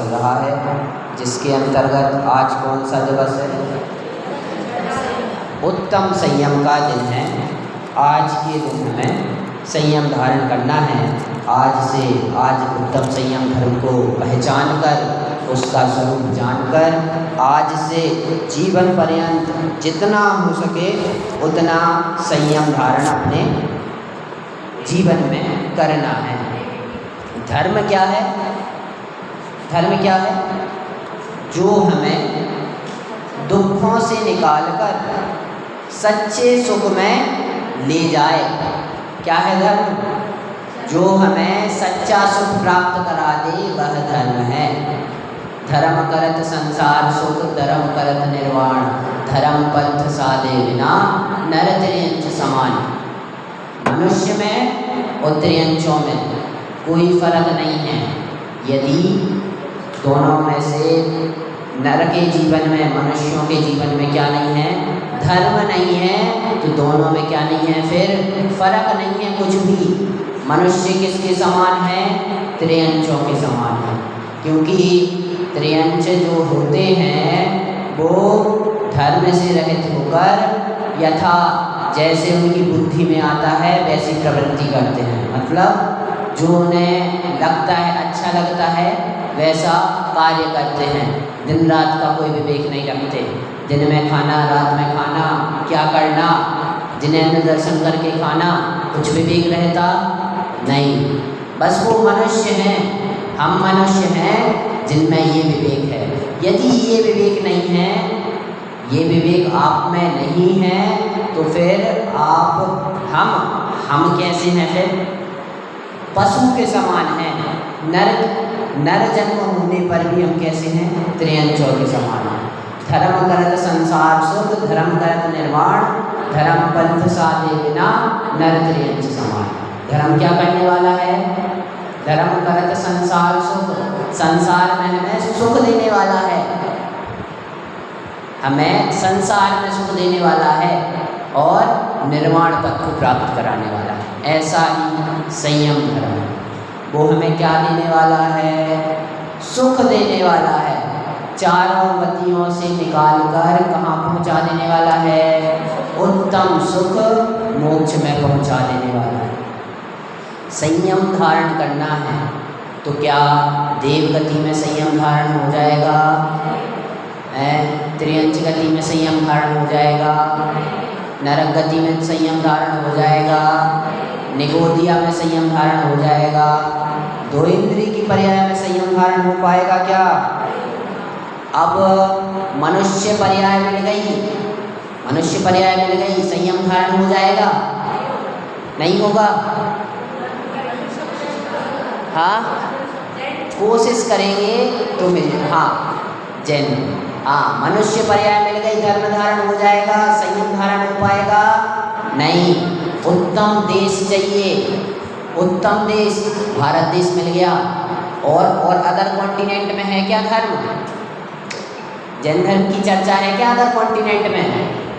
चल रहा है, जिसके अंतर्गत आज कौन सा दिवस है? उत्तम संयम का दिन है। आज के दिन हमें संयम धारण करना है। आज उत्तम संयम धर्म को पहचान कर, उसका स्वरूप जानकर, आज से जीवन पर्यंत जितना हो सके उतना संयम धारण अपने जीवन में करना है। धर्म क्या है? धर्म क्या है? जो हमें दुखों से निकालकर सच्चे सुख में ले जाए। क्या है धर्म? जो हमें सच्चा सुख प्राप्त करा दे, वह धर्म है। धर्म करत संसार सुख, धर्म करत निर्वाण, धर्म पंथ साधे बिना नर त्रियंच समान। मनुष्य में और त्रियंचों में कोई फर्क नहीं है। यदि दोनों में से नर के जीवन में, मनुष्यों के जीवन में क्या नहीं है? धर्म नहीं है, तो दोनों में क्या नहीं है? फिर फर्क नहीं है कुछ भी। मनुष्य किसके समान है? त्रियंचों के समान है। क्योंकि त्रियंच जो होते हैं वो धर्म से रहित होकर यथा जैसे उनकी बुद्धि में आता है वैसी प्रवृत्ति करते हैं। मतलब जो उन्हें लगता है, अच्छा लगता है, वैसा कार्य करते हैं। दिन रात का कोई विवेक नहीं रखते। दिन में खाना, रात में खाना, क्या करना, जिन्हें दर्शन करके खाना, कुछ विवेक रहता नहीं। बस वो मनुष्य हैं, हम मनुष्य हैं जिनमें ये विवेक है। यदि ये विवेक नहीं है, ये विवेक आप में नहीं है, तो फिर आप हम कैसे हैं? फिर पशु के समान हैं। नर जन्म होने पर भी हम कैसे हैं? त्रियंचों के समान हैं। धर्म करत संसार सुख, धर्म करत निर्वाण, धर्म पंथ साधे बिना नर त्रियंच समान। धर्म क्या करने वाला है? धर्म करत संसार सुख, संसार में हमें सुख देने वाला है, हमें संसार में सुख देने वाला है और निर्वाण पद को प्राप्त कराने वाला है। ऐसा ही संयम धर्म है। वो हमें क्या देने वाला है? सुख देने वाला है। चारों गतियों से निकालकर कहाँ पहुँचा देने वाला है? उत्तम सुख मोक्ष में पहुँचा देने वाला है। संयम धारण करना है तो क्या देव गति में संयम धारण हो जाएगा? त्रियंच गति में संयम धारण हो जाएगा? नरक गति में संयम धारण हो जाएगा? निगोदिया में संयम धारण हो जाएगा? दो इंद्रिय की पर्याय में संयम धारण हो पाएगा क्या? अब मनुष्य पर्याय मिल गई, मनुष्य पर्याय मिल गई, संयम धारण हो जाएगा? नहीं होगा। हाँ, कोशिश करेंगे तो मिल। हाँ, जैन। हाँ, मनुष्य पर्याय मिल गई, धर्म धारण हो जाएगा, संयम धारण हो पाएगा? नहीं। उत्तम देश चाहिए। उत्तम देश भारत देश मिल गया, और अदर कॉन्टिनेंट में है क्या धर्म? जैन धर्म की चर्चा है क्या अदर कॉन्टिनेंट में?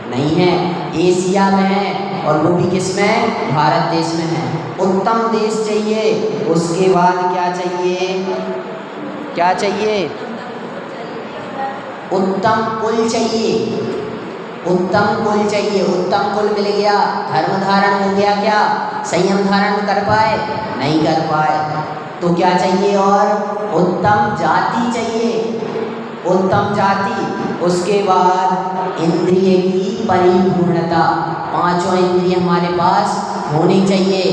नहीं है। एशिया में है, और वो भी किस में? भारत देश में है। उत्तम देश चाहिए। उसके बाद क्या चाहिए? क्या चाहिए? उत्तम कुल चाहिए। उत्तम कुल चाहिए। उत्तम कुल मिल गया, धर्म धारण हो गया। क्या संयम धारण कर पाए? नहीं कर पाए। तो क्या चाहिए? और उत्तम जाति चाहिए। उत्तम जाति। उसके बाद इंद्रिय की परिपूर्णता। पांचों इंद्रिय हमारे पास होनी चाहिए।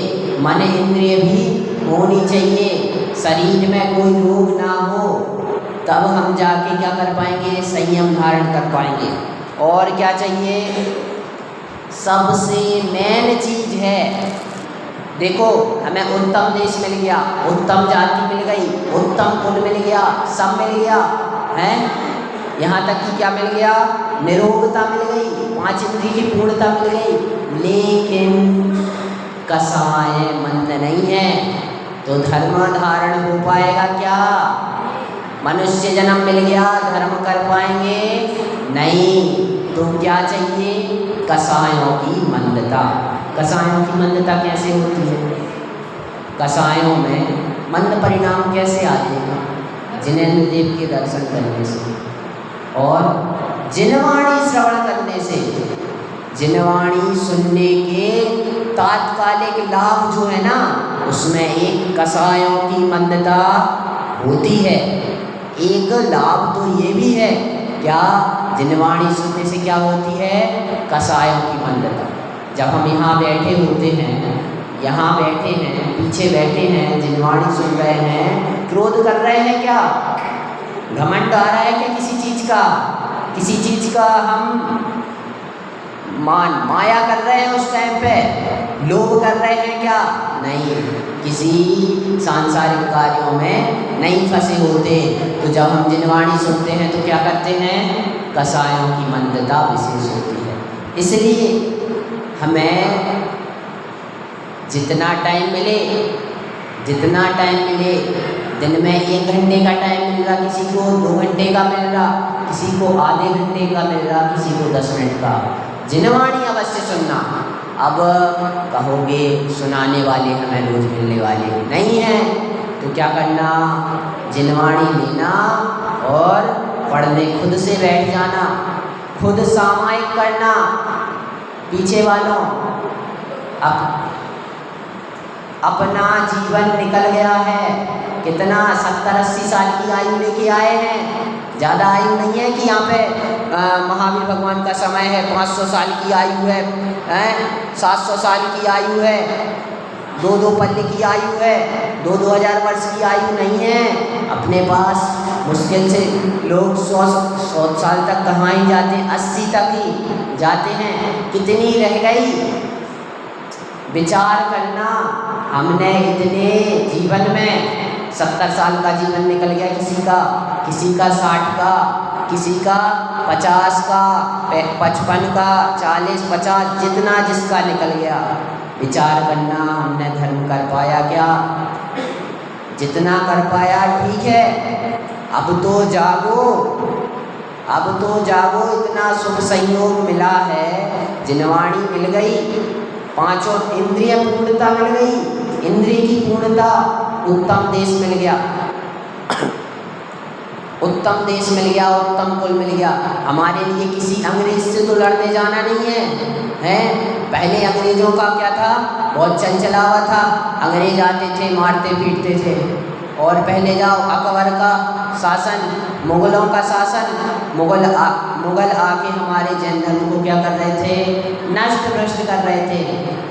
मन इंद्रिय भी होनी चाहिए। शरीर में कोई रोग ना हो, तब हम जाके क्या कर पाएंगे? संयम धारण कर पाएंगे। और क्या चाहिए? सबसे मेन चीज है, देखो हमें उत्तम देश मिल गया, उत्तम जाति मिल गई, उत्तम कुल मिल गया, सब मिल गया है। यहाँ तक कि क्या मिल गया? निरोगता मिल गई, पांच इंद्रिय की पूर्णता मिल गई। लेकिन कसाय मंद नहीं है, तो धर्म धारण हो पाएगा क्या? मनुष्य जन्म मिल गया, धर्म कर पाएंगे? नहीं। तो क्या चाहिए? कसायों की मंदता। कसायों की मंदता कैसे होती है? कसायों में मंद परिणाम कैसे आते हैं? जिनेंद्र देव के दर्शन करने से और जिनवाणी श्रवण करने से। जिनवाणी सुनने के तात्कालिक लाभ जो है ना, उसमें एक कसायों की मंदता होती है। एक लाभ तो ये भी है, क्या जिनवाणी सुनने से क्या होती है? कसायों की मंदता। जब हम यहाँ बैठे होते हैं, यहाँ बैठे हैं, पीछे बैठे हैं, जिनवाणी सुन रहे हैं, क्रोध कर रहे हैं क्या? घमंड आ रहा है क्या किसी चीज़ का? किसी चीज़ का हम माया कर रहे हैं उस टाइम पे? लोभ कर रहे हैं क्या? नहीं, किसी सांसारिक कार्यों में नहीं फंसे होते। तो जब हम जिनवाणी सुनते हैं तो क्या करते हैं? कसायों की मंदता विशेष होती है। इसलिए हमें जितना टाइम मिले, दिन में 1 घंटे का टाइम मिल रहा, किसी को 2 घंटे का मिल रहा, किसी को आधे घंटे का मिल रहा, किसी को 10 मिनट का, जिनवाणी अवश्य सुनना। अब कहोगे सुनाने वाले हमें रोज मिलने वाले नहीं हैं, तो क्या करना? जिनवाणी लेना और पढ़ने खुद से बैठ जाना, खुद सामायिक करना। पीछे वालों अपना जीवन निकल गया है, कितना 70-80 साल की आयु लेके आए हैं। ज़्यादा आयु नहीं है कि यहाँ पे महावीर भगवान का समय है, 500 साल की आयु है, 700 साल की आयु है, 2-2 पल्ले की आयु है, 2-2 हज़ार वर्ष की आयु नहीं है। अपने पास मुश्किल से लोग 100 साल तक कहाँ ही जाते हैं, 80 तक ही जाते हैं। कितनी रह गई? विचार करना। हमने इतने जीवन में 70 साल का जीवन निकल गया किसी का 60 का, किसी का 50 का, 55 का, 40-50, जितना जिसका निकल गया। विचार करना, हमने धर्म कर पाया क्या? जितना कर पाया ठीक है, अब तो जागो, इतना शुभ संयोग मिला है, जिनवाणी मिल गई, 5 इंद्रिय पूर्णता मिल गई, इंद्रिय की पूर्णता, उत्तम देश मिल गया, उत्तम कुल मिल गया। हमारे लिए किसी अंग्रेज से तो लड़ने जाना नहीं है। पहले अंग्रेजों का क्या था? बहुत चंचलावा था, अंग्रेज आते थे, मारते पीटते थे। और पहले जाओ, अकबर का शासन, मुग़लों का शासन, मुग़ल आके हमारे जैन धर्म को क्या कर रहे थे? नष्ट भ्रष्ट कर रहे थे।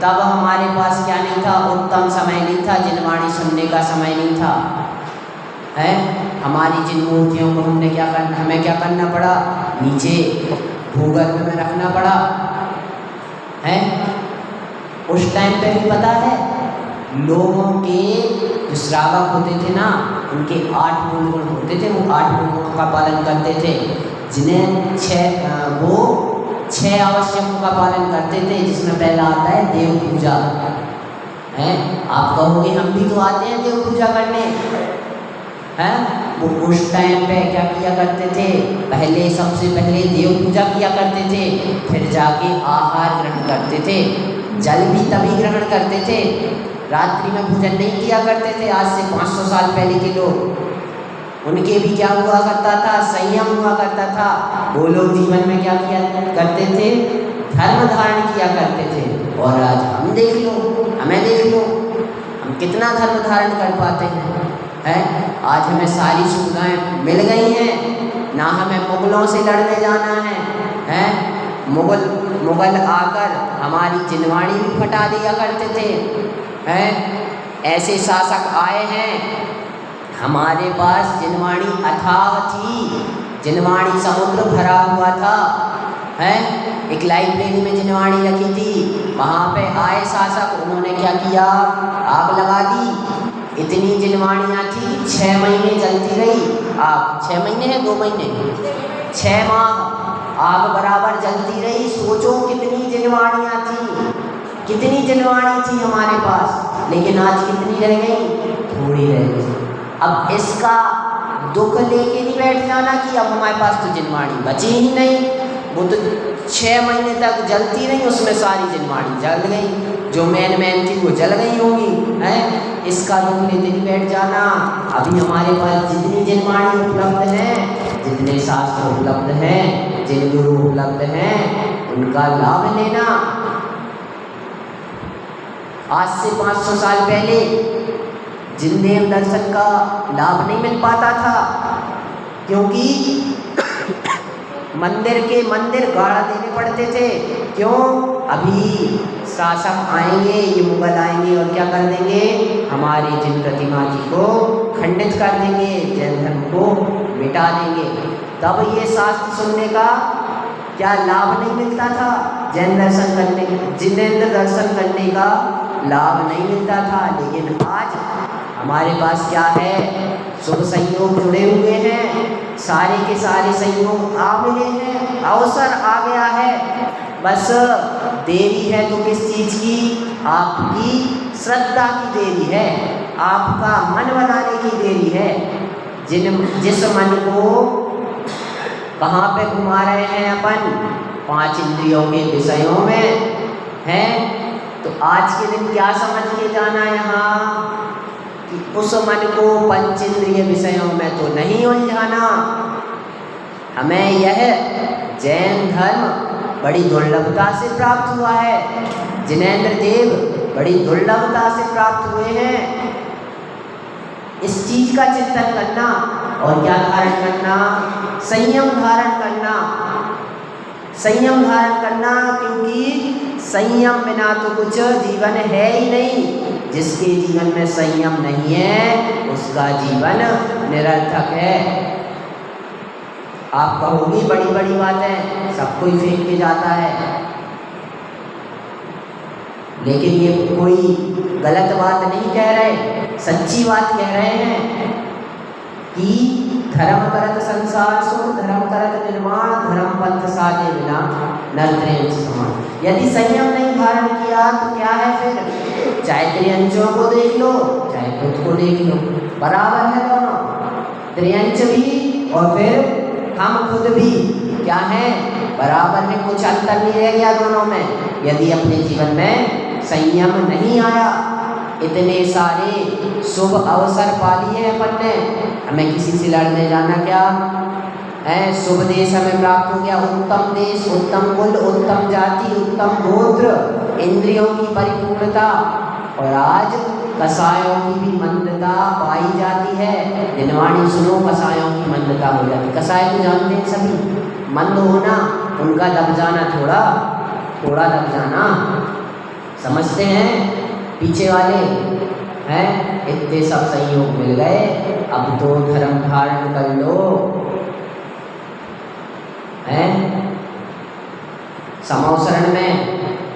तब हमारे पास क्या नहीं था? उत्तम समय नहीं था, जिनवाणी सुनने का समय नहीं था। हमारी जिन मूर्तियों को हमें क्या करना पड़ा? नीचे भूगर्भ में रखना पड़ा। उस टाइम पे भी पता है, लोगों के जो श्रावक होते थे ना, उनके 8 मूल गुण होते थे, वो 8 मूल गुणों का पालन करते थे, जिन्हें 6 आवश्यकों का पालन करते थे, जिसमें पहला आता है देव पूजा। आप कहोगे हम भी तो आते हैं देव पूजा करने, वो उस टाइम पे क्या किया करते थे? सबसे पहले देव पूजा किया करते थे, फिर जाके आहार ग्रहण करते थे, जल भी तभी ग्रहण करते थे, रात्रि में भोजन नहीं किया करते थे। आज से 500 साल पहले के लोग, उनके भी क्या हुआ करता था? संयम हुआ करता था। वो लोग जीवन में क्या किया करते थे? धर्म धारण किया करते थे। और आज हमें देख लो, हम कितना धर्म धारण कर पाते हैं? आज हमें सारी सुविधाएं मिल गई हैं, ना हमें मुग़लों से लड़ने जाना है। मुग़ल आकर हमारी जिनवाणी भी फटा दिया करते थे। ऐसे शासक आए हैं, हमारे पास जिनवाणी अथाह थी, जिनवाणी समुद्र भरा हुआ था। एक लाइब्रेरी में जिनवाणी रखी थी, वहाँ पे आए शासक, उन्होंने क्या किया? आग लगा दी। इतनी जिनवाणियाँ थी, 6 महीने जलती रही आग। 6 महीने है 2 महीने, 6 माह आग बराबर जलती रही। सोचो कितनी जिनवाणियाँ थी, कितनी जिनवाणी थी हमारे पास। लेकिन आज कितनी रह गई? थोड़ी रह गई। अब इसका दुख लेके नहीं बैठ जाना कि अब हमारे पास तो जिनवाणी बची ही नहीं, वो तो 6 महीने तक जलती नहीं, उसमें सारी जिनवाणी जल गई, जो मेन थी वो जल गई होंगी, है। इसका दुख लेते नहीं बैठ जाना। अभी हमारे पास जितनी जिनवाणी उपलब्ध है, जितने शास्त्र उपलब्ध हैं, जिन गुरु उपलब्ध हैं, उनका लाभ लेना। आज से 500 साल पहले जिनदेव दर्शन का लाभ नहीं मिल पाता था, क्योंकि मंदिर के मंदिर गाड़ा देने पड़ते थे। क्यों? अभी शासक आएंगे, ये मुगल आएंगे और क्या कर देंगे, हमारी जिन प्रतिमा जी को खंडित कर देंगे, जैन धर्म को मिटा देंगे। तब ये शास्त्र सुनने का क्या लाभ नहीं मिलता था, जैन दर्शन करने, जिनेंद्र दर्शन करने का लाभ नहीं मिलता था। लेकिन आज हमारे पास क्या है, शुभ संयोग जुड़े हुए हैं, सारे के सारे संयोग आ मिले हैं, अवसर आ गया है। बस देरी है तो किस चीज़ की, आपकी श्रद्धा की देरी है, आपका मन बनाने की देरी है। जिस मन को कहाँ पे घुमा रहे हैं अपन, 5 इंद्रियों के विषयों में हैं। तो आज के दिन क्या समझ के जाना यहाँ, कि उस मन को पंच इंद्रिय विषयों में तो नहीं उलझाना। हमें यह जैन धर्म बड़ी दुर्लभता से प्राप्त हुआ है, जिनेंद्र देव बड़ी दुर्लभता से प्राप्त हुए हैं। इस चीज का चिंतन करना और क्या धारण करना, संयम धारण करना, संयम धारण करना, क्योंकि संयम बिना तो कुछ जीवन है ही नहीं। जिसके जीवन में संयम नहीं है उसका जीवन निरर्थक है। आप कहोगे बड़ी बड़ी बातें सब कोई फेंक के जाता है, लेकिन ये कोई गलत बात नहीं कह रहे, सच्ची बात कह रहे हैं कि धर्म करत संसार सो धर्म करत निर्माण, धर्म पंथ साधे बिना नर त्रियंच समान। यदि संयम नहीं धारण किया तो क्या है फिर, चाहे त्रियंचों को देख लो चाहे खुद को देख लो, बराबर है दोनों, त्रियंच भी और फिर हम खुद भी क्या है, बराबर है, कुछ अंतर नहीं रह गया दोनों में। यदि अपने जीवन में संयम नहीं आया, इतने सारे शुभ अवसर पा लिए अपन ने, हमें किसी से लड़ने जाना क्या है, शुभ देश हमें प्राप्त हो गया, उत्तम देश, उत्तम कुल, उत्तम जाति, उत्तम गोत्र, इंद्रियों की परिपूर्णता, और आज कसायों की भी मंदता पाई जाती है। जिनवाणी सुनो, कसायों की मंदता हो जाती है। कसाय को जानते हैं सभी, मंद होना, उनका दब जाना, थोड़ा दब जाना, समझते हैं पीछे वाले हैं। इतने सब संयोग मिल गए, अब तो धर्म धारण कर लो, हैं। समावसरण में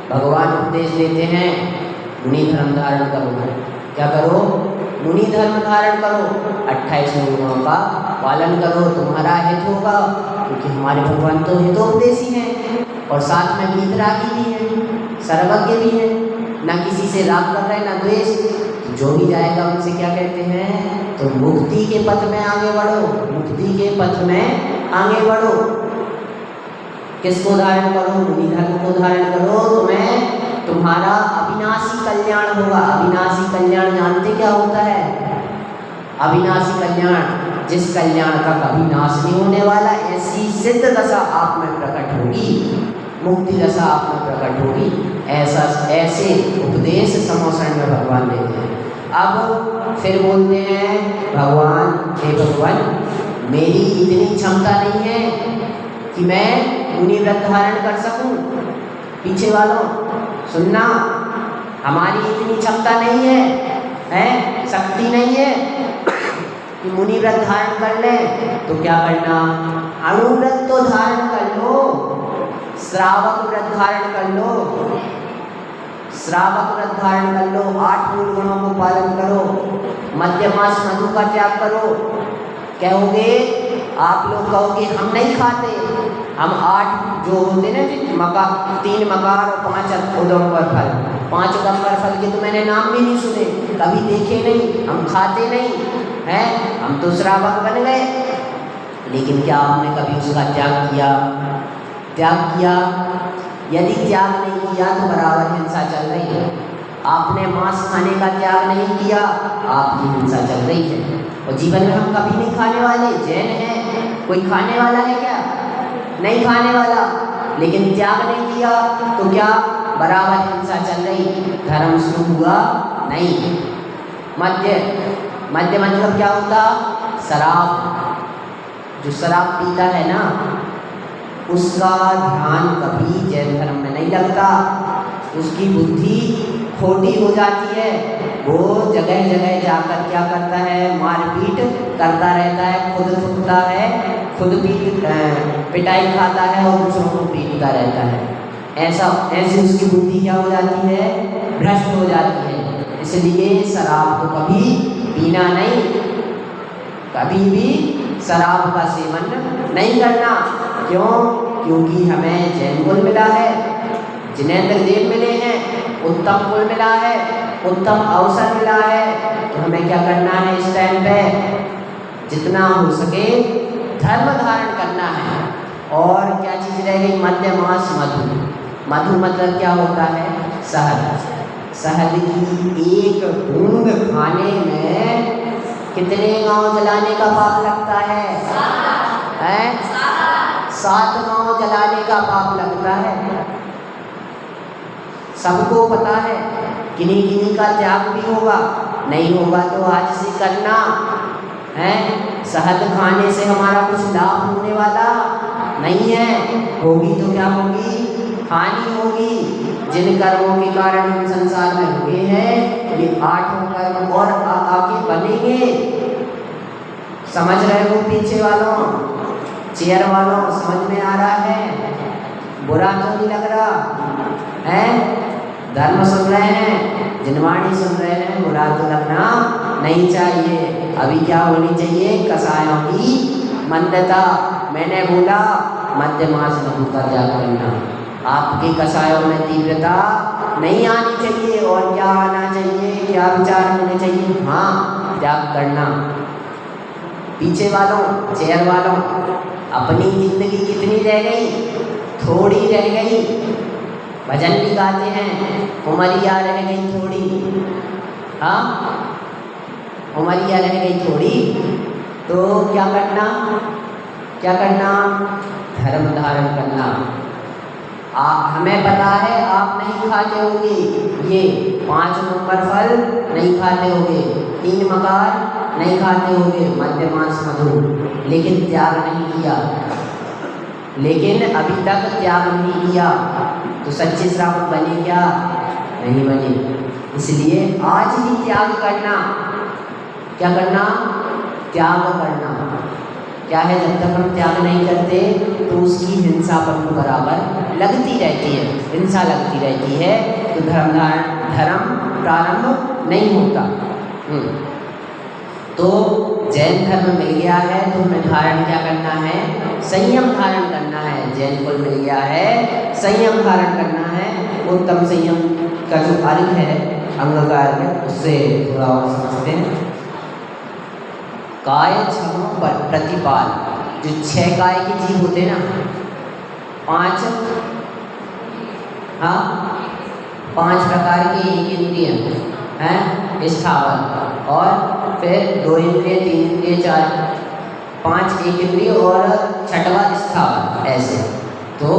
भगवान उपदेश देते हैं, मुनि धर्म धारण करो। क्या करो? मुनि धर्म धारण करो, 28 गुणों का पालन करो, तुम्हारा हित होगा, क्योंकि हमारे भगवान तो हितोपदेशी हैं और साथ में वीतरागी भी हैं, सर्वज्ञ भी हैं, ना किसी से राग कर रहे ना द्वेष। जो भी जाएगा उनसे क्या कहते हैं, तो मुक्ति के पथ में आगे बढ़ो, मुक्ति के पथ में आगे बढ़ो। किसको धारण करो? मुनि धर्म को धारण करो, तुम्हें तुम्हारा अविनाशी कल्याण होगा। अविनाशी कल्याण जानते क्या होता है? अविनाशी कल्याण, जिस कल्याण का कभी नाश नहीं होने वाला, ऐसी सिद्ध दशा आप में प्रकट होगी, मुक्ति दशा आप में प्रकट होगी। ऐसे उपदेश समावसरण में भगवान देते हैं। अब फिर बोलते हैं भगवान, हे भगवान, मेरी इतनी क्षमता नहीं है कि मैं मुनि व्रत धारण कर सकूं। पीछे वालों सुनना, हमारी इतनी क्षमता नहीं है, शक्ति नहीं है कि मुनि व्रत धारण कर ले। तो क्या करना? अणुव्रत तो धारण कर लो, श्रावक व्रत धारण कर लो, श्रावक व्रत धारण कर लो, 8 मूल गुणों को पालन करो, मध्यमास मधु का त्याग करो। कहोगे, आप लोग कहोगे हम नहीं खाते, हम 8 जो होते ना, 3 मकार और 5 उदम्बर फल, 5 उदम्बर फल के तो मैंने नाम भी नहीं सुने, कभी देखे नहीं, हम खाते नहीं हैं, हम तो श्रावक बन गए। लेकिन क्या आपने कभी उसका त्याग किया? त्याग किया। यदि त्याग नहीं किया तो बराबर हिंसा चल रही है। आपने मांस खाने का त्याग नहीं किया, आपकी हिंसा चल रही है। और जीवन में हम कभी नहीं खाने वाले। जैन है, कोई खाने वाला है क्या? नहीं खाने वाला। लेकिन त्याग नहीं किया तो क्या? बराबर हिंसा चल रही, धर्म शुरू हुआ नहीं। मद्य, मद्य मतलब क्या होता? शराब। जो शराब पीता है ना, उसका ध्यान कभी जैन धर्म में नहीं लगता। उसकी बुद्धि खोटी हो जाती है। वो जगह जगह जाकर क्या करता है? मारपीट करता रहता है, खुद थूकता है, खुद पिटाई खाता है और दूसरों को पीटता रहता है। ऐसे उसकी बुद्धि क्या हो जाती है? भ्रष्ट हो जाती है। इसलिए शराब तो कभी पीना नहीं, कभी भी शराब का सेवन नहीं करना। क्यों? क्योंकि हमें जैन कुल मिला है, जिनेंद्र देव मिले हैं, उत्तम कुल मिला है, उत्तम अवसर मिला है। तो हमें क्या करना है? इस टाइम पे जितना हो सके धर्म धारण करना है। और क्या चीज़ रह गई? मद्य, मांस, मधु। मधु मतलब क्या होता है? शहद। शहद की एक बूंद खाने में कितने गांव जलाने का पाप लगता है? 7 गांव जलाने का पाप लगता है। सबको पता है। किन्हीं किन्हीं का त्याग भी होगा, नहीं होगा तो आज से करना है। शहद खाने से हमारा कुछ लाभ होने वाला नहीं है। होगी तो क्या होगी? हानि होगी। जिन कर्मों के कारण हम संसार में हुए हैं, ये 8 कर्म और आगे बनेंगे। समझ रहे हो पीछे वालों, चेयर वालों? समझ में आ रहा है? बुरा तो नहीं लग रहा है? धर्म सुन रहे हैं, जिनवाणी सुन रहे हैं, बुरा तो लगना नहीं चाहिए। अभी क्या होनी चाहिए? कसायों की मंदता। मैंने बोला मद्य, मांस, मधु का त्याग करना। आपके कसायों में तीव्रता नहीं आनी चाहिए। और क्या आना चाहिए? क्या विचार होने चाहिए? हाँ, त्याग करना। पीछे वालों, चेयर वालों, अपनी जिंदगी कितनी रह गई? थोड़ी रह गई। भजन भी गाते हैं, उमरिया रह गई थोड़ी। हाँ, उमरिया रह गई थोड़ी। तो क्या करना? क्या करना? धर्म धारण करना। हमें पता है आप नहीं खाते होंगे, ये 5 नंबर फल नहीं खाते होंगे, 3 मकार नहीं खाते होंगे, मद्य, मांस, मधु, लेकिन त्याग नहीं किया। लेकिन अभी तक त्याग नहीं किया तो सच्चे श्रावक बने क्या? नहीं बने। इसलिए आज ही त्याग करना। क्या करना? त्याग करना। क्या है? जब तक हम त्याग नहीं करते तो उसकी हिंसा अपन को बराबर लगती रहती है, हिंसा लगती रहती है। तो धर्म प्रारंभ नहीं होता। तो जैन धर्म मिल गया है तो हमें धारण क्या करना है? संयम धारण करना है। जैन कुल मिल गया है, संयम धारण करना है। उत्तम संयम का जो अर्घ है, अंग का अर्घ, उससे थोड़ा और समझते हैं। काय छमो प्रतिपाल। जो 6 काय के जीव होते हैं ना, 5 प्रकार के एक इंद्रिय हैं स्थावर, और फिर 2 इंद्रिय, 3 इंद्रिय, 5 एक इंद्रिय और 6वां स्थावर। ऐसे तो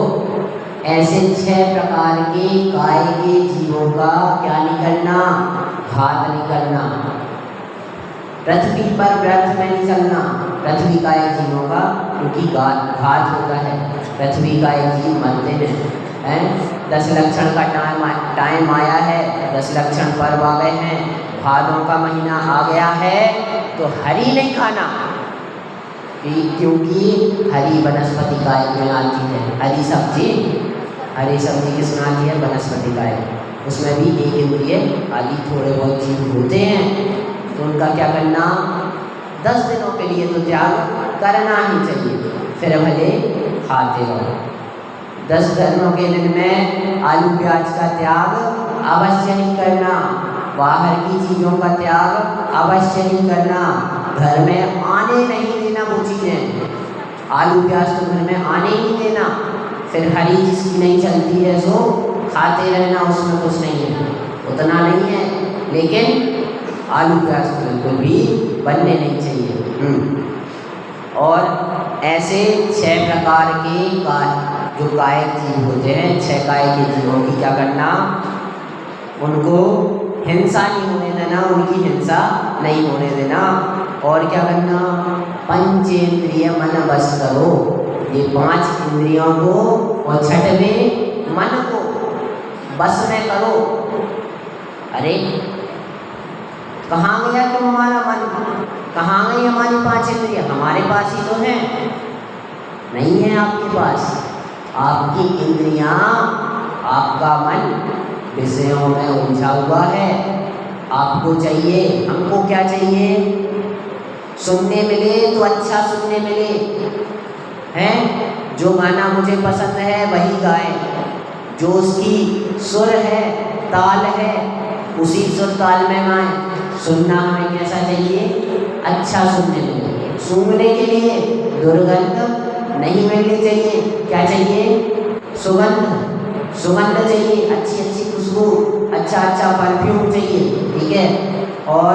ऐसे 6 प्रकार के काय के जीवों का क्या नहीं करना? घात नहीं करना। पृथ्वी पर व्यर्थ में नहीं चलना पृथ्वी का एक जीवों का, क्योंकि घात होता है। पृथ्वी का एक जीव मरते हैं। 10 लक्षण का टाइम आया है, 10 लक्षण पर्व आ गए हैं, भादों का महीना आ गया है, तो हरी नहीं खाना, क्योंकि हरी वनस्पति काय में आती है। हरी सब्जी किसमें आती है? वनस्पति काय। उसमें भी एक इंद्रिय आदि थोड़े बहुत जीव होते हैं। तो उनका क्या करना? 10 दिनों के लिए तो त्याग करना ही चाहिए, फिर भले खाते रहो। 10 दिनों के दिन में आलू प्याज का त्याग अवश्य नहीं करना। बाहर की चीज़ों का त्याग अवश्य नहीं करना। घर में आने नहीं देना वो चीज़ें। आलू प्याज तो घर में आने ही नहीं देना। फिर हरी जिसकी नहीं चलती है सो खाते रहना, उसमें कुछ नहीं है, उतना नहीं है। लेकिन आलू प्याज तो बिल्कुल भी बनने नहीं चाहिए। और ऐसे 6 प्रकार के जो कायिक जीव होते हैं, 6 कायिक के जीवों की क्या करना, उनको हिंसा नहीं होने देना, उनकी हिंसा नहीं होने देना। और क्या करना, पंचेंद्रिय मन बस करो, ये 5 इंद्रियों को और 6वें मन को बस में करो। अरे कहाँ गया क्यों हमारा मन, कहाँ गई हमारी 5 इंद्रियाँ? हमारे पास ही तो हैं, नहीं है आपके पास। आपकी इंद्रियाँ, आपका मन विषयों में उलझा हुआ है। आपको चाहिए, हमको क्या चाहिए, सुनने मिले तो अच्छा सुनने मिले, हैं जो गाना मुझे पसंद है वही गाए, जो उसकी सुर है, ताल है, उसी सुर ताल में गाएं। सुनना हमें कैसा चाहिए, अच्छा सुनने मिले। सूंघने के लिए दुर्गंध नहीं मिलनी चाहिए, क्या चाहिए, सुगंध, सुगंध चाहिए, अच्छी अच्छी खुशबू, अच्छा अच्छा परफ्यूम चाहिए, ठीक है। और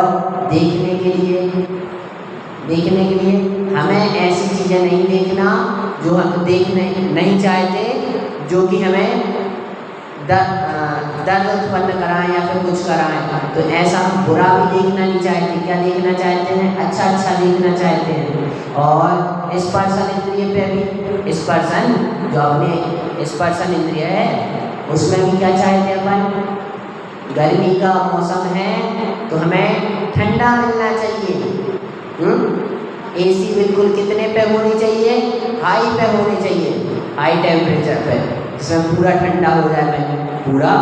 देखने के लिए हमें ऐसी चीज़ें नहीं देखना जो हम देखने नहीं चाहते, जो कि हमें दर्द उत्पन्न कराएं या फिर कुछ कराएं। तो ऐसा हम बुरा भी देखना नहीं चाहते, क्या देखना चाहते हैं, अच्छा अच्छा देखना चाहते हैं। और स्पर्शन इंद्रिय पे भी, स्पर्शन जो अपने स्पर्शन इंद्रिय है उसमें भी क्या चाहते हैं अपन, गर्मी का मौसम है तो हमें ठंडा मिलना चाहिए। एसी बिल्कुल कितने पे होनी चाहिए, हाई पे होनी चाहिए, हाई टेम्परेचर पे, जिसमें पूरा ठंडा हो जाए, पूरा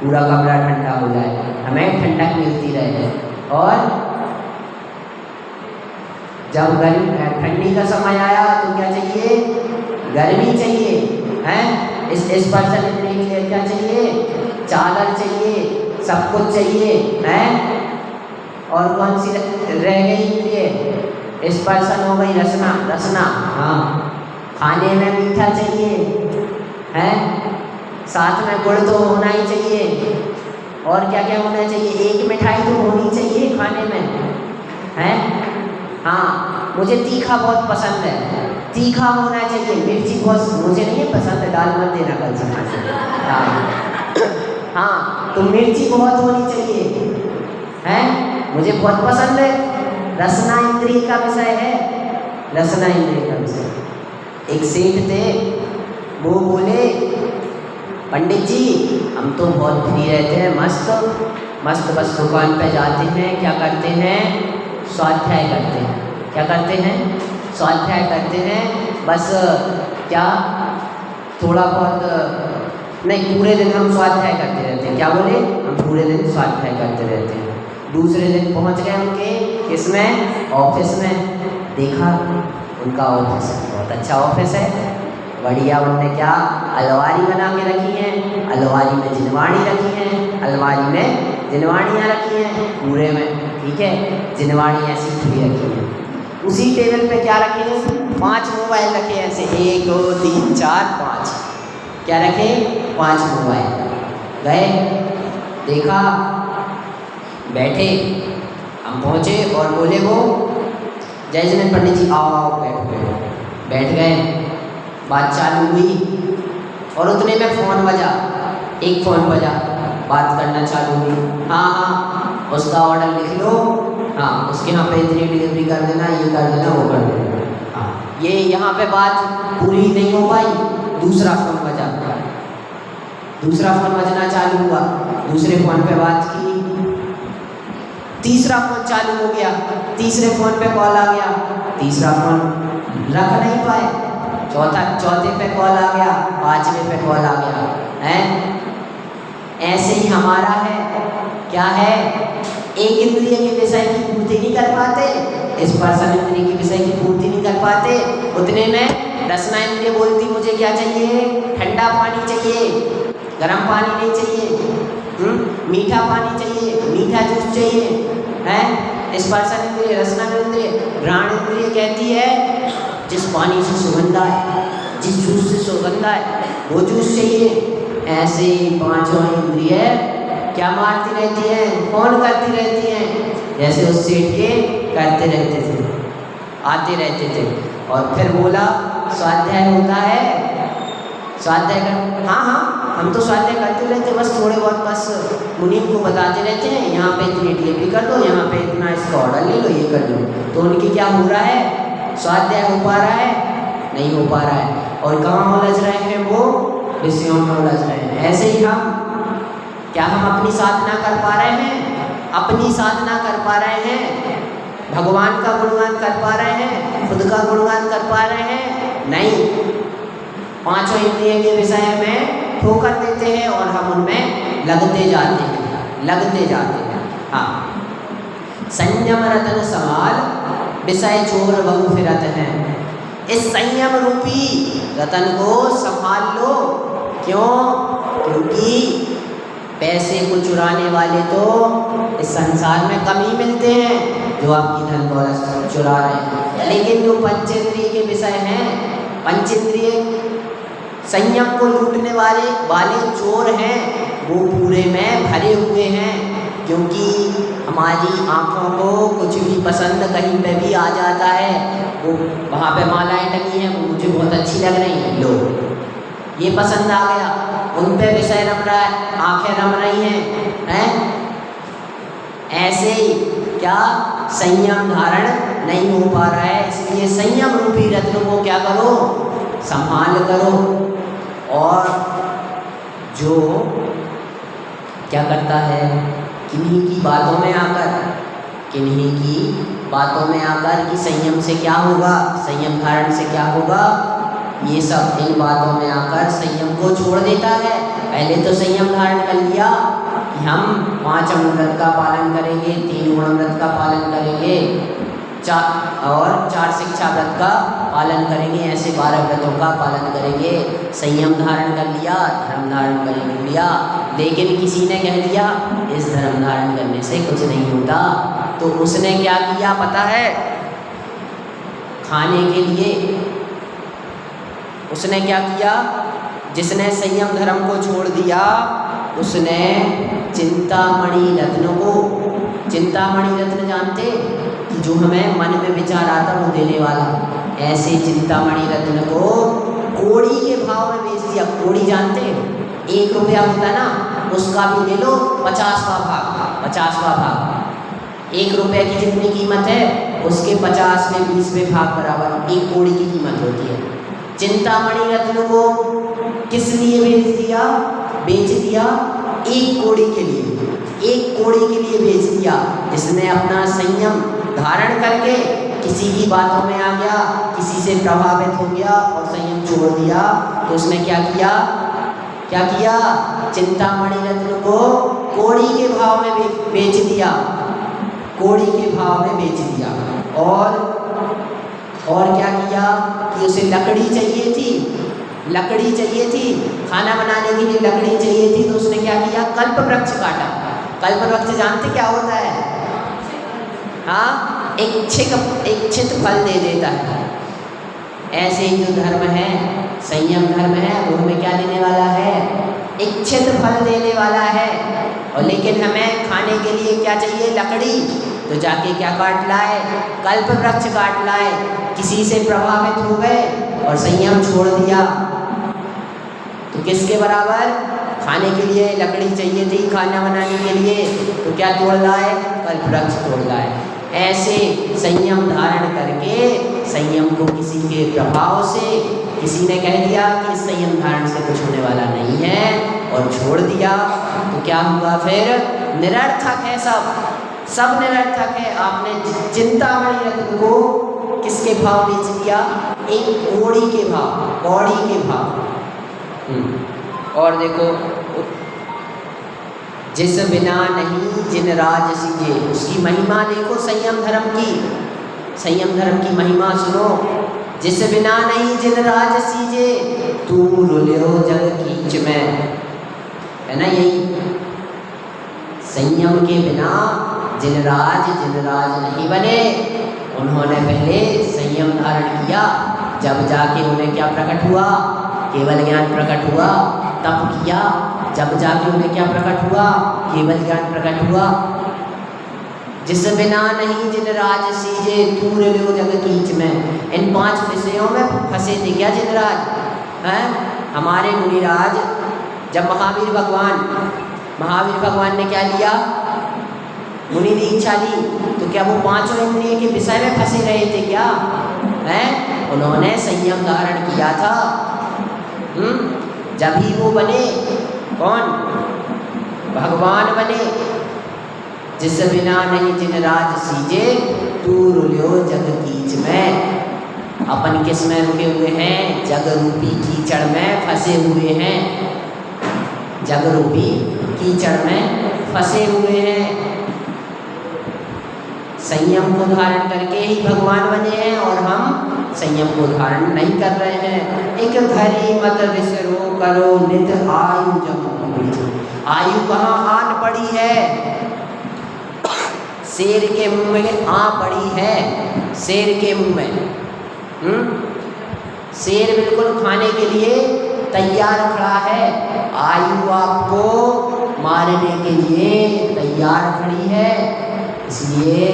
कमरा ठंडा हो जाए, हमें ठंडक मिलती रहे। और जब ठंडी का समय आया तो क्या चाहिए, गर्मी चाहिए, हैं। इस स्पर्शन इंद्रिय के लिए क्या चाहिए, चादर चाहिए, सब कुछ चाहिए, हैं। और कौन सी रह गई इंद्रिय, स्पर्शन हो गई, रसना, हाँ। खाने में मीठा चाहिए, हैं, साथ में गुड़ तो होना ही चाहिए। और क्या क्या होना चाहिए, एक मिठाई तो होनी चाहिए खाने में, हैं। हाँ, मुझे तीखा बहुत पसंद है, तीखा होना चाहिए। मिर्ची बहुत मुझे नहीं है पसंद है, दाल मत देना कल से। हाँ, तो मिर्ची बहुत होनी चाहिए, हैं, मुझे बहुत पसंद है। रसना इंद्रिय का विषय है, रसना इंद्रिय का विषय। एक सेठ थे, वो बोले, पंडित जी हम तो बहुत फ्री रहते हैं, मस्त बस दुकान पे जाते हैं, क्या करते हैं, स्वाध्याय करते हैं। क्या करते हैं, स्वाध्याय करते हैं, बस क्या थोड़ा बहुत नहीं, पूरे दिन हम स्वाध्याय करते रहते हैं। क्या बोले, हम पूरे दिन स्वाध्याय करते रहते हैं। दूसरे दिन पहुंच गए उनके किसमें, ऑफिस में, देखा उनका ऑफिस बहुत अच्छा ऑफिस है, बढ़िया। उनने क्या अलमारी बना के रखी है, अलमारी में जिनवाणी रखी है, अलमारी में जिनवाणियाँ रखी हैं पूरे में, ठीक है। जिनवाणी ऐसी खुली रखी है। उसी टेबल पे क्या रखे हैं, 5 मोबाइल रखे हैं, ऐसे 1 2 3 4 5, क्या रखे, 5 मोबाइल। गए, देखा, बैठे, हम पहुँचे और बोले वो, जय जगन्नाथ पंडित जी आओ बैठ गए। बात चालू हुई और उतने में फ़ोन बजा, एक फ़ोन बजा, बात करना चालू हुई। हाँ, उसका ऑर्डर लिख लो, हाँ, उसके यहाँ पे इतनी डिलीवरी कर देना, ये कर देना, वो कर देना। हाँ, ये यहाँ पे बात पूरी नहीं हो पाई, दूसरा फ़ोन बजा, दूसरा फ़ोन बजना चालू हुआ, दूसरे फ़ोन पे बात की, तीसरा फ़ोन चालू हो गया, तीसरे फ़ोन पे कॉल आ गया, तीसरा फ़ोन रख नहीं पाए, चौथे पे कॉल आ गया, 5वें पे कॉल आ गया, हैं। ऐसे ही हमारा है, क्या है, एक इंद्रिय के विषय की पूर्ति नहीं कर पाते, स्पर्शन इंद्रिय के विषय की पूर्ति नहीं कर पाते, उतने में रसना इंद्रिय बोलती मुझे क्या चाहिए, ठंडा पानी चाहिए, गर्म पानी नहीं चाहिए, मीठा पानी चाहिए, मीठा जूस चाहिए, हैं। स्पर्शन इंद्रिय, रसना इंद्रिय, घ्राण इंद्रिय कहती है जिस पानी से सुगंध आए, जिस जूस से सुगंध आए वो जूस चाहिए। ऐसे पांचों इंद्रिय क्या मारती रहती हैं, कौन करती रहती हैं, जैसे उस सेठ के करते रहते थे, आते रहते थे। और फिर बोला स्वाध्याय होता है, स्वाध्याय कर, हाँ हाँ हम तो स्वाध्याय करते रहते, बस थोड़े बहुत बस मुनीम को बताते रहते हैं, यहाँ पे इतनी डिलीवरी कर दो, यहाँ पे इतना इसका ऑर्डर ले लो, ये कर लो। तो उनकी क्या हो रहा है, स्वाध्याय हो पा रहा है, नहीं हो पा रहा है। और कहाँ उलझ रहे हैं, वो विषयों में उलझ रहे हैं। ऐसे ही क्या हम अपनी साधना कर पा रहे हैं, अपनी साधना कर पा रहे हैं, भगवान का गुणगान कर पा रहे हैं, खुद का गुणगान कर पा रहे हैं, नहीं। पांचों इंद्रिय के विषय में ठोकर देते हैं और हम उनमें लगते जाते हैं। हाँ, संयम रतन समाल विषय चोर बहु फिरत हैं। इस संयम रूपी रतन को संभाल लो। क्यों? क्योंकि पैसे को चुराने वाले तो इस संसार में कम ही मिलते हैं जो आपकी धन दौलत चुरा रहे हैं, लेकिन जो पंचेंद्रिय के विषय हैं, पंचेंद्रिय संयम को लूटने वाले चोर हैं, वो पूरे में भरे हुए हैं। क्योंकि हमारी आँखों को कुछ भी पसंद कहीं पे भी आ जाता है, वो वहाँ पे मालाएं टंगी हैं, वो मुझे बहुत अच्छी लग रही हैं, लो ये पसंद आ गया, उन पे विषय रम रहा है, आँखें रम रही हैं। ऐसे ही क्या संयम धारण नहीं हो पा रहा है, इसलिए संयम रूपी रत्न को क्या करो, संभाल करो। और जो क्या करता है, किन्हीं की बातों में आकर कि संयम से क्या होगा, संयम धारण से क्या होगा, ये सब इन बातों में आकर संयम को छोड़ देता है। पहले तो संयम धारण कर लिया कि हम 5 अणुव्रत का पालन करेंगे, 3 गुणव्रत का पालन करेंगे, 4 शिक्षा व्रत का पालन करेंगे, ऐसे 12 व्रतों का पालन करेंगे। संयम धारण कर लिया, धर्म धारण कर लिया, लेकिन किसी ने कह दिया इस धर्म धारण करने से कुछ नहीं होता, तो उसने क्या किया पता है, खाने के लिए उसने क्या किया, जिसने संयम धर्म को छोड़ दिया उसने चिंतामणि रत्न को, चिंतामणि रत्न जानते कि जो हमें मन में विचार आता वो देने वाला, ऐसे चिंतामणि रत्न को कोड़ी के भाव में बेच दिया। कोड़ी जानते, 1 रुपया होता ना, उसका भी ले लो 50वां भाग। 1 रुपये की जितनी कीमत है उसके 50 में 20वें भाग बराबर 1 कोड़ी की कीमत होती है। चिंतामणि रत्न को किस लिए बेच दिया? 1 कोड़ी के लिए, 1 कोड़ी के लिए बेच दिया। जिसने अपना संयम धारण करके किसी की बातों में आ गया, किसी से प्रभावित हो गया और संयम छोड़ दिया, तो उसने क्या किया? चिंतामणि रत्न को कोड़ी के भाव में बेच दिया, कोड़ी के भाव में बेच दिया। और क्या किया कि उसे लकड़ी चाहिए थी, खाना बनाने के लिए लकड़ी चाहिए थी, तो उसने क्या किया? कल्प वृक्ष काटा। कल्प वृक्ष जानते क्या होता है? हाँ, इच्छित फल दे देता है। ऐसे ही जो धर्म है, संयम धर्म है, वो हमें क्या देने वाला है? इच्छित फल देने वाला है। और लेकिन हमें खाने के लिए क्या चाहिए? लकड़ी। तो जाके क्या काट लाए? कल्प वृक्ष काट लाए। किसी से प्रभावित हो गए और संयम छोड़ दिया, तो किसके बराबर? खाने के लिए लकड़ी चाहिए थी, खाना बनाने के लिए, तो क्या तोड़ लाए? कल्प वृक्ष तोड़ लाए। ऐसे संयम धारण करके संयम को किसी के प्रभाव से किसी ने कह दिया कि संयम धारण से कुछ होने वाला नहीं है और छोड़ दिया, तो क्या हुआ फिर? निरर्थक है, सब निरर्थक है। आपने चिंतामणि रत्न को किसके भाव बेच दिया? 1 कोड़ी के भाव। और देखो, जिस बिना नहीं जिन राज सीजे, उसकी महिमा देखो। संयम धर्म की महिमा सुनो। जिस बिना नहीं जिन राज सीजे, तू रुल्यो जग कीच में, है ना? यही संयम के बिना जिन राज नहीं बने। उन्होंने पहले संयम धारण किया, जब जाके उन्हें क्या प्रकट हुआ? केवल ज्ञान प्रकट हुआ, तप किया, जब जाके उन्हें क्या प्रकट हुआ, केवल ज्ञान प्रकट हुआ। जिस बिना नहीं जिन राज सीजे तूर लो जग कीच में। इन 5 विषयों में फंसे थे क्या जिनराज हैं? हमारे मुनिराज जब महावीर भगवान ने क्या लिया, मुनि दीक्षा ली, तो क्या वो 5 इंद्रिय के विषय में फंसे रहे थे क्या हैं? उन्होंने संयम धारण किया था। जब ही वो बने, कौन? भगवान बने। जिस बिना नहीं जिन राज सीजे तूर लो जग कीच में। अपन किस में रुके हुए हैं? जग रूपी कीचड़ में फंसे हुए हैं, जग रूपी कीचड़ में फंसे हुए हैं। संयम को धारण करके ही भगवान बने हैं और हम संयम को धारण नहीं कर रहे हैं। एक धरी मत विसरो करो नित आयु जब। आयु कहाँ आन पड़ी है? शेर के मुंह में आ पड़ी है, शेर के मुंह में। शेर बिल्कुल खाने के लिए तैयार खड़ा है, आयु आपको मारने के लिए तैयार खड़ी है। इसलिए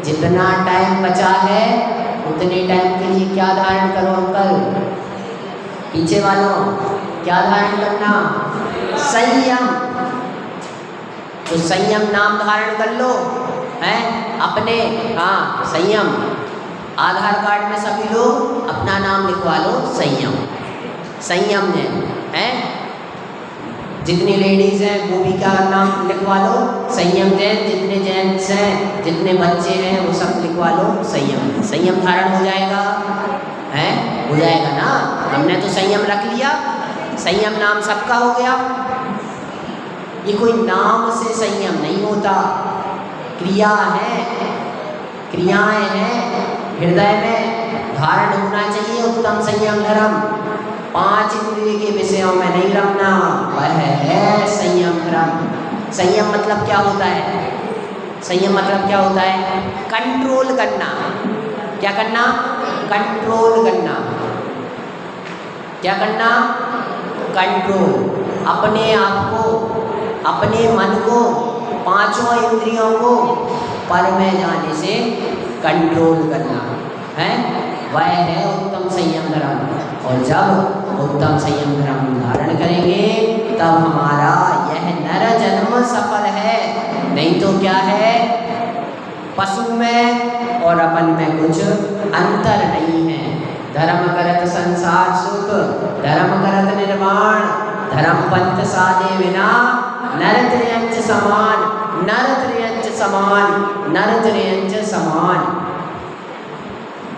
जितना टाइम बचा है उतने टाइम के लिए क्या धारण करो अंकल? पीछे वालों, क्या धारण करना? संयम। तो संयम नाम धारण कर लो हैं अपने। हाँ, संयम। आधार कार्ड में सभी लोग अपना नाम लिखवा लो, संयम। संयम है। जितनी लेडीज़ हैं वो भी क्या नाम लिखवा लो, संयम जैन। जितने जेंट्स हैं, जितने बच्चे हैं, वो सब लिखवा लो संयम। संयम धारण हो जाएगा, हैं? हो जाएगा ना। हमने तो संयम रख लिया, संयम नाम सबका हो गया। ये कोई नाम से संयम नहीं होता, क्रिया है, क्रियाएं हैं। हृदय में धारण होना चाहिए उत्तम संयम धर्म। 5 इंद्रिय के विषयों में नहीं रमना, वह है संयम धर्म। संयम मतलब क्या होता है? संयम मतलब क्या होता है? कंट्रोल करना। क्या करना? कंट्रोल करना। क्या करना? कंट्रोल। अपने आप को, अपने मन को, 5 इंद्रियों को पर में जाने से कंट्रोल करना है, वह है उत्तम संयम धर्म। और जब उत्तम संयम धर्म धारण करेंगे तब हमारा यह नर जन्म सफल है। नहीं तो क्या है? पशु में और अपन में कुछ अंतर नहीं है। धर्म करत संसार सुख, धर्म करत निर्वाण, धर्म पंथ साधे बिना नर त्रियंच समान, नर त्रियंच समान, नर त्रियंच समान,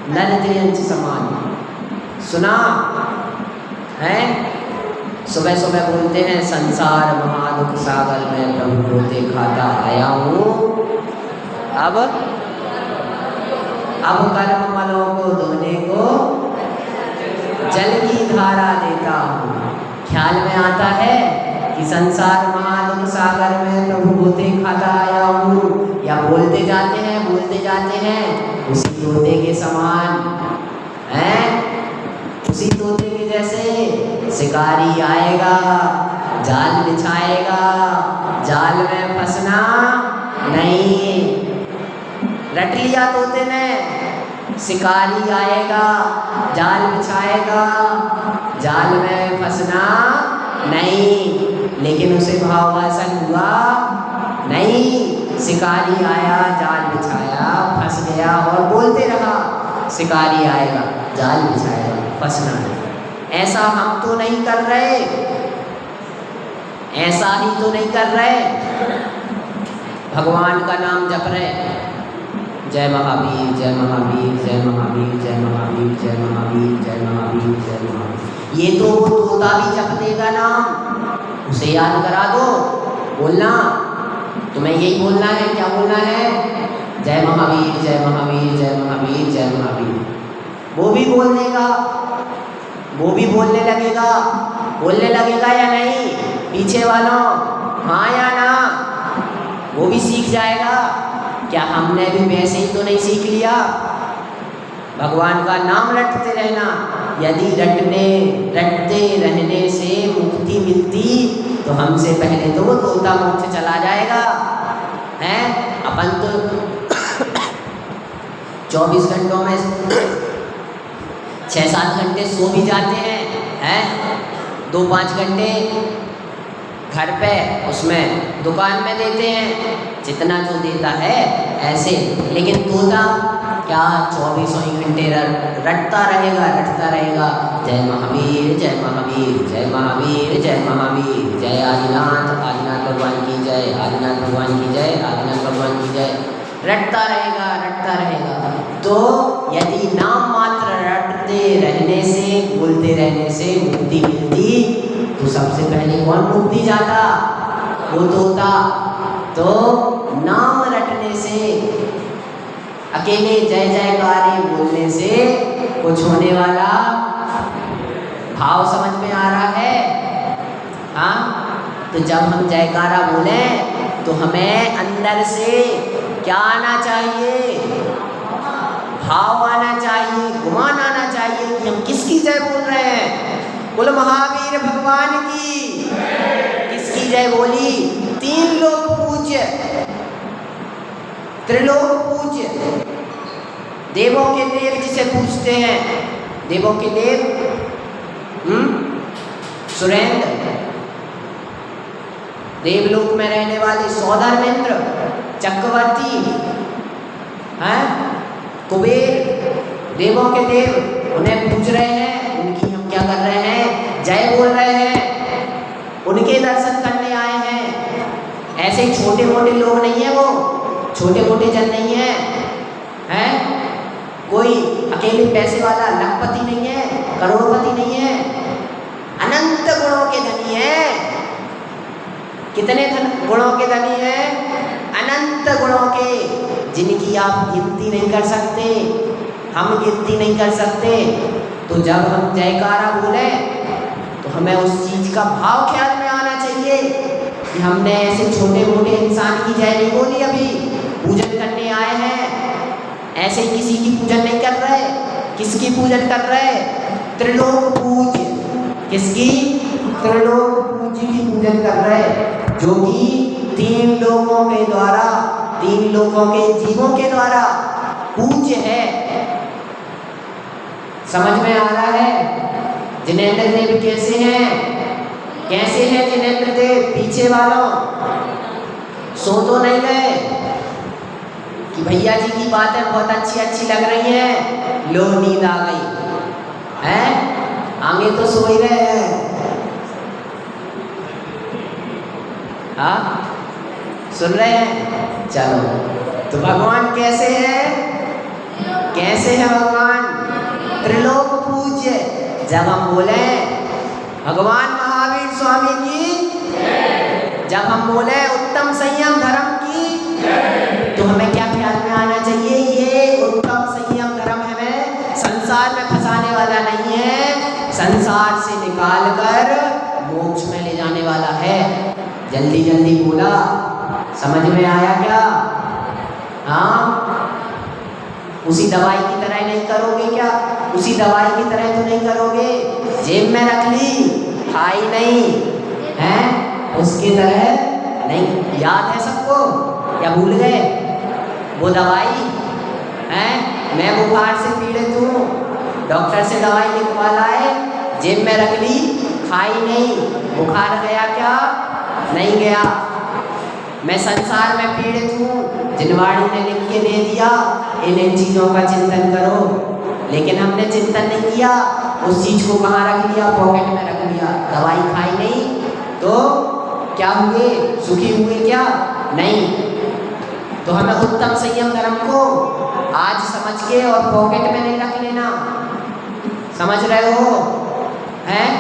नर त्रियंच समान। सुना है? सुबह सुबह बोलते हैं संसार महादुख सागर में प्रभु को देखा आया हूँ। अब कर्म मलों को धोने को जल की धारा देता हूँ। ख्याल में आता है कि संसार महादुख सागर में प्रभु को देखा आया हूँ, या बोलते जाते हैं उसी तोते के समान हैं। उसी तोते के जैसे शिकारी आएगा, जाल बिछाएगा, जाल में फंसना नहीं। रट लिया तोते ने, शिकारी आएगा, जाल बिछाएगा, जाल में फंसना नहीं। लेकिन उसे भावासन हुआ नहीं। शिकारी आया, जाल बिछाया, फंस गया और बोलते रहा शिकारी आएगा, जाल बिछाएगा, फंसना नहीं। ऐसा हम तो नहीं कर रहे, ऐसा ही तो नहीं कर रहे। भगवान का नाम जप रहे, जय महावीर, जय महावीर, जय महावीर, जय महावीर, जय महावीर, जय महावीर, जय महावीर। ये तो वो तोता भी जप देगा नाम, उसे याद करा दो। बोलना तुम्हें यही बोलना है। क्या बोलना है? जय महावीर, जय महावीर, जय महावीर, जय महावीर। वो भी बोल देगा, वो भी बोलने लगेगा या नहीं? पीछे वालों, हाँ या ना? वो भी सीख जाएगा। क्या हमने भी वैसे ही तो नहीं सीख लिया? भगवान का नाम रटते रहना, यदि रटते रहने से मुक्ति मिलती तो हमसे पहले तो वो तोता मोक्ष चला जाएगा। हैं अपन तो 24 घंटों में 6-7 घंटे सो भी जाते हैं 2-5 घंटे घर पे उसमें दुकान में देते हैं, जितना जो देता है ऐसे। लेकिन तोता क्या 24 घंटे रटता रहेगा, जय महावीर जय महावीर जय महावीर जय महावीर, जय आदिनाथ आदिनाथ भगवान की जय, आदिनाथ भगवान की जय, आदिनाथ भगवान की जय, रटता रहेगा। तो यदि नाम मात्र रटते रहने से, बोलते रहने से मुक्ति मिलती तो सबसे पहले कौन मुक्ति जाता? वो तोता। तो नाम रटने से, अकेले जय जयकारे बोलने से कुछ होने वाला भाव समझ में आ रहा है? हाँ, तो जब हम जयकारा बोले तो हमें अंदर से क्या आना चाहिए? भाव आना चाहिए, गुमान आना चाहिए कि हम किसकी जय बोल रहे हैं। बोलो महावीर भगवान की। किसकी जय बोली? 3 लोक पूज्य, त्रिलोक पूज्य, देवों के देव जिसे पूजते हैं, देवों के देव सुरेंद्र, देवलोक में रहने वाले सौधर्मेंद्र, चक्रवर्ती, कुबेर, देवों के देव, उन्हें पूज रहे हैं। उनकी हम क्या कर रहे हैं? जय बोल रहे हैं, उनके दर्शन करने आए हैं। ऐसे छोटे मोटे लोग नहीं है, वो छोटे मोटे जन नहीं है, कोई अकेले पैसे वाला लखपति नहीं है, करोड़पति नहीं है, अनंत गुणों के धनी है। कितने गुणों के धनी है? अनंत गुणों के, जिनकी आप गिनती नहीं कर सकते, हम गिनती नहीं कर सकते। तो जब हम जयकारा बोले तो हमें उस चीज का भाव ख्याल में आना चाहिए कि हमने ऐसे छोटे मोटे इंसान की जय नहीं बोली, अभी पूजन करने आए हैं, ऐसे किसी की पूजन नहीं कर रहे। किसकी पूजन कर रहे? त्रिलोक पूज्य। किसकी? त्रिलोक पूज्य की पूजन कर रहे, जो कि 3 लोगों के द्वारा, 3 लोगों के जीवों के द्वारा पूज्य है। समझ में आ रहा है? जिनेंद्र देव कैसे हैं? कैसे हैं जिनेंद्र देव? पीछे वालों सो तो नहीं गए कि भैया जी की बातें बहुत अच्छी लग रही हैं, लो नींद आ गई है, आगे तो सो ही रहे हैं। हाँ, सुन रहे हैं? चलो, तो भगवान कैसे हैं? कैसे हैं भगवान? त्रिलोक पूज्य। जब हम बोले भगवान महावीर स्वामी की, जब हम बोले उत्तम संयम धर्म की, तो हमें क्या ख्याल में आना चाहिए? ये उत्तम संयम धर्म हमें संसार में फंसाने वाला नहीं है, संसार से निकाल कर मोक्ष में ले जाने वाला है। जल्दी जल्दी बोला, समझ में आया क्या? हाँ, उसी दवाई की तरह नहीं करोगे क्या? उसी दवाई की तरह तो नहीं करोगे, जेब में रख ली, खाई नहीं है, उसकी तरह नहीं। याद है सबको या भूल गए? वो दवाई है, मैं बुखार से पीड़ित हूँ, डॉक्टर से दवाई लिखवा लाए, जेब में रख ली, खाई नहीं, बुखार गया क्या? नहीं गया। मैं संसार में पीड़ित हूँ, जिनवाड़ी ने लिख के दे दिया, इन चीज़ों का चिंतन करो, लेकिन हमने चिंतन नहीं किया, उस चीज़ को कहाँ रख लिया? पॉकेट में रख लिया। दवाई खाई नहीं तो क्या हुए? सुखी हुए क्या? नहीं। तो हमें उत्तम संयम धर्म को आज समझ के और पॉकेट में नहीं रख लेना, समझ रहे हो? हैं?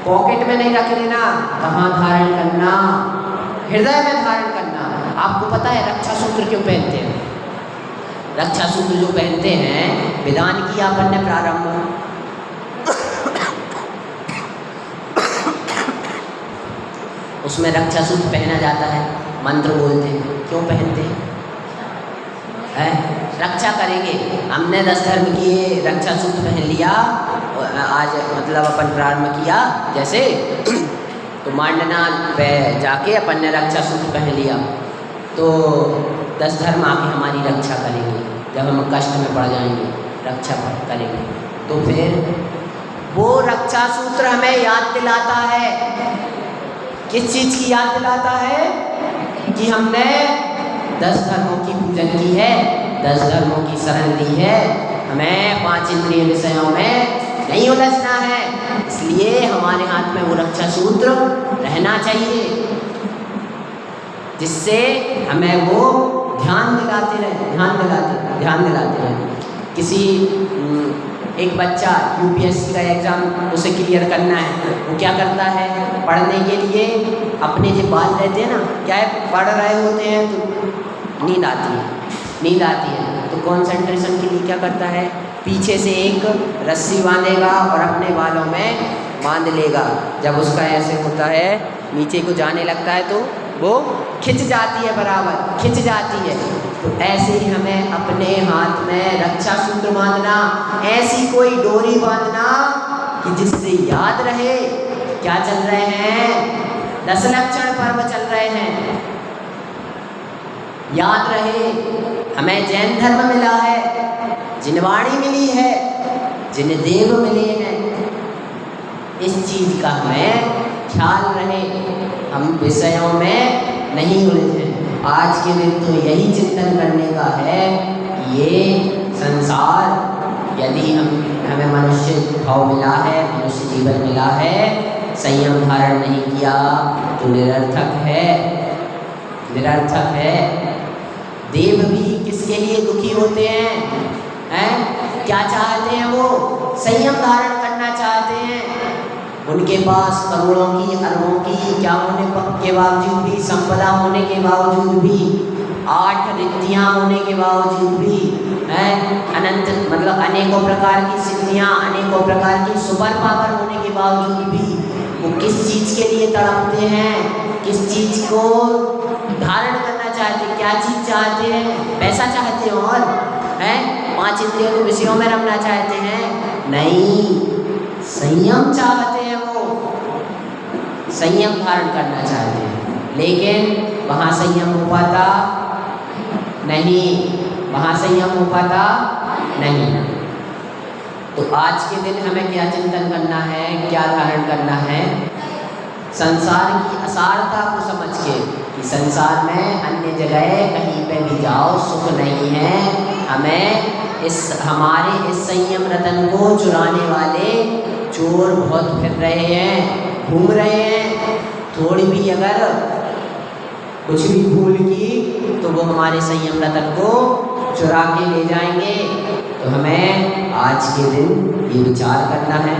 पॉकेट में नहीं रख लेना, कहाँ धारण करना? हृदय में धारण करना। आपको पता है रक्षा सूत्र क्यों पहनते हैं? रक्षा सूत्र जो पहनते हैं, विधान किया अपन ने प्रारंभ, उसमें रक्षा सूत्र पहना जाता है, मंत्र बोलते हैं। क्यों पहनते हैं? रक्षा करेंगे। हमने 10 धर्म किए, रक्षा सूत्र पहन लिया, आज मतलब अपन प्रारंभ किया जैसे तो मांडना पे जाके अपन ने रक्षा सूत्र पहन लिया, तो 10 धर्म आके हमारी रक्षा करेंगे जब हम कष्ट में पड़ जाएंगे, रक्षा करेंगे। तो फिर वो रक्षा सूत्र हमें याद दिलाता है, किस चीज़ की याद दिलाता है? कि हमने 10 धर्मों की पूजन की है, 10 धर्मों की शरण ली है, हमें 5 इंद्रिय विषयों में नहीं उलझना है, इसलिए हमारे हाथ में वो रक्षा सूत्र रहना चाहिए, जिससे हमें वो ध्यान दिलाते रहे। किसी एक बच्चा यूपीएससी का एग्ज़ाम उसे क्लियर करना है, वो क्या करता है? पढ़ने के लिए अपने जो बाल रहते हैं ना, क्या है, पढ़ रहे होते हैं तो नींद आती है तो कंसंट्रेशन के लिए क्या करता है? पीछे से एक रस्सी बांधेगा और अपने बालों में बांध लेगा। जब उसका ऐसे होता है, नीचे को जाने लगता है तो वो खिंच जाती है, बराबर खिंच जाती है। तो ऐसे ही हमें अपने हाथ में रक्षा सूत्र बांधना, ऐसी कोई डोरी बांधना कि जिससे याद रहे क्या चल रहे हैं, 10 लक्षण पर्व चल रहे हैं, याद रहे हमें जैन धर्म मिला है, जिनवाणी मिली है, जिनदेव मिले हैं, इस चीज़ का हमें ख्याल रहे, हम विषयों में नहीं उलझे। आज के दिन तो यही चिंतन करने का है कि ये संसार यदि हमें मनुष्य भाव मिला है, मनुष्य जीवन मिला है, संयम धारण नहीं किया तो निरर्थक है। देव भी किसके लिए दुखी होते हैं? क्या चाहते हैं? वो संयम धारण करना चाहते हैं। उनके पास करोड़ों की, अरबों की क्या होने के बावजूद भी, संपदा होने के बावजूद भी, 8 रिद्धियाँ होने के बावजूद भी, अनंत मतलब अनेकों प्रकार की सिद्धियाँ, अनेकों प्रकार की सुपर पावर होने के बावजूद भी वो किस चीज़ के लिए तड़पते हैं? किस चीज़ को धारण करना चाहते हैं? क्या चीज़ चाहते हैं? पैसा चाहते हैं और 5 इंद्रियों के विषयों में रखना चाहते हैं? नहीं, संयम चाहते हैं, वो संयम धारण करना चाहते हैं। लेकिन वहाँ संयम हो पाता नहीं। तो आज के दिन हमें क्या चिंतन करना है, क्या धारण करना है? संसार की असारता को समझ के कि संसार में अन्य जगह कहीं पे भी जाओ सुख नहीं है, हमें हमारे इस संयम रतन को चुराने वाले चोर बहुत फिर रहे हैं, घूम रहे हैं। थोड़ी भी अगर कुछ भी भूल की तो वो हमारे संयम रतन को चुरा के ले जाएंगे। तो हमें आज के दिन ये विचार करना है,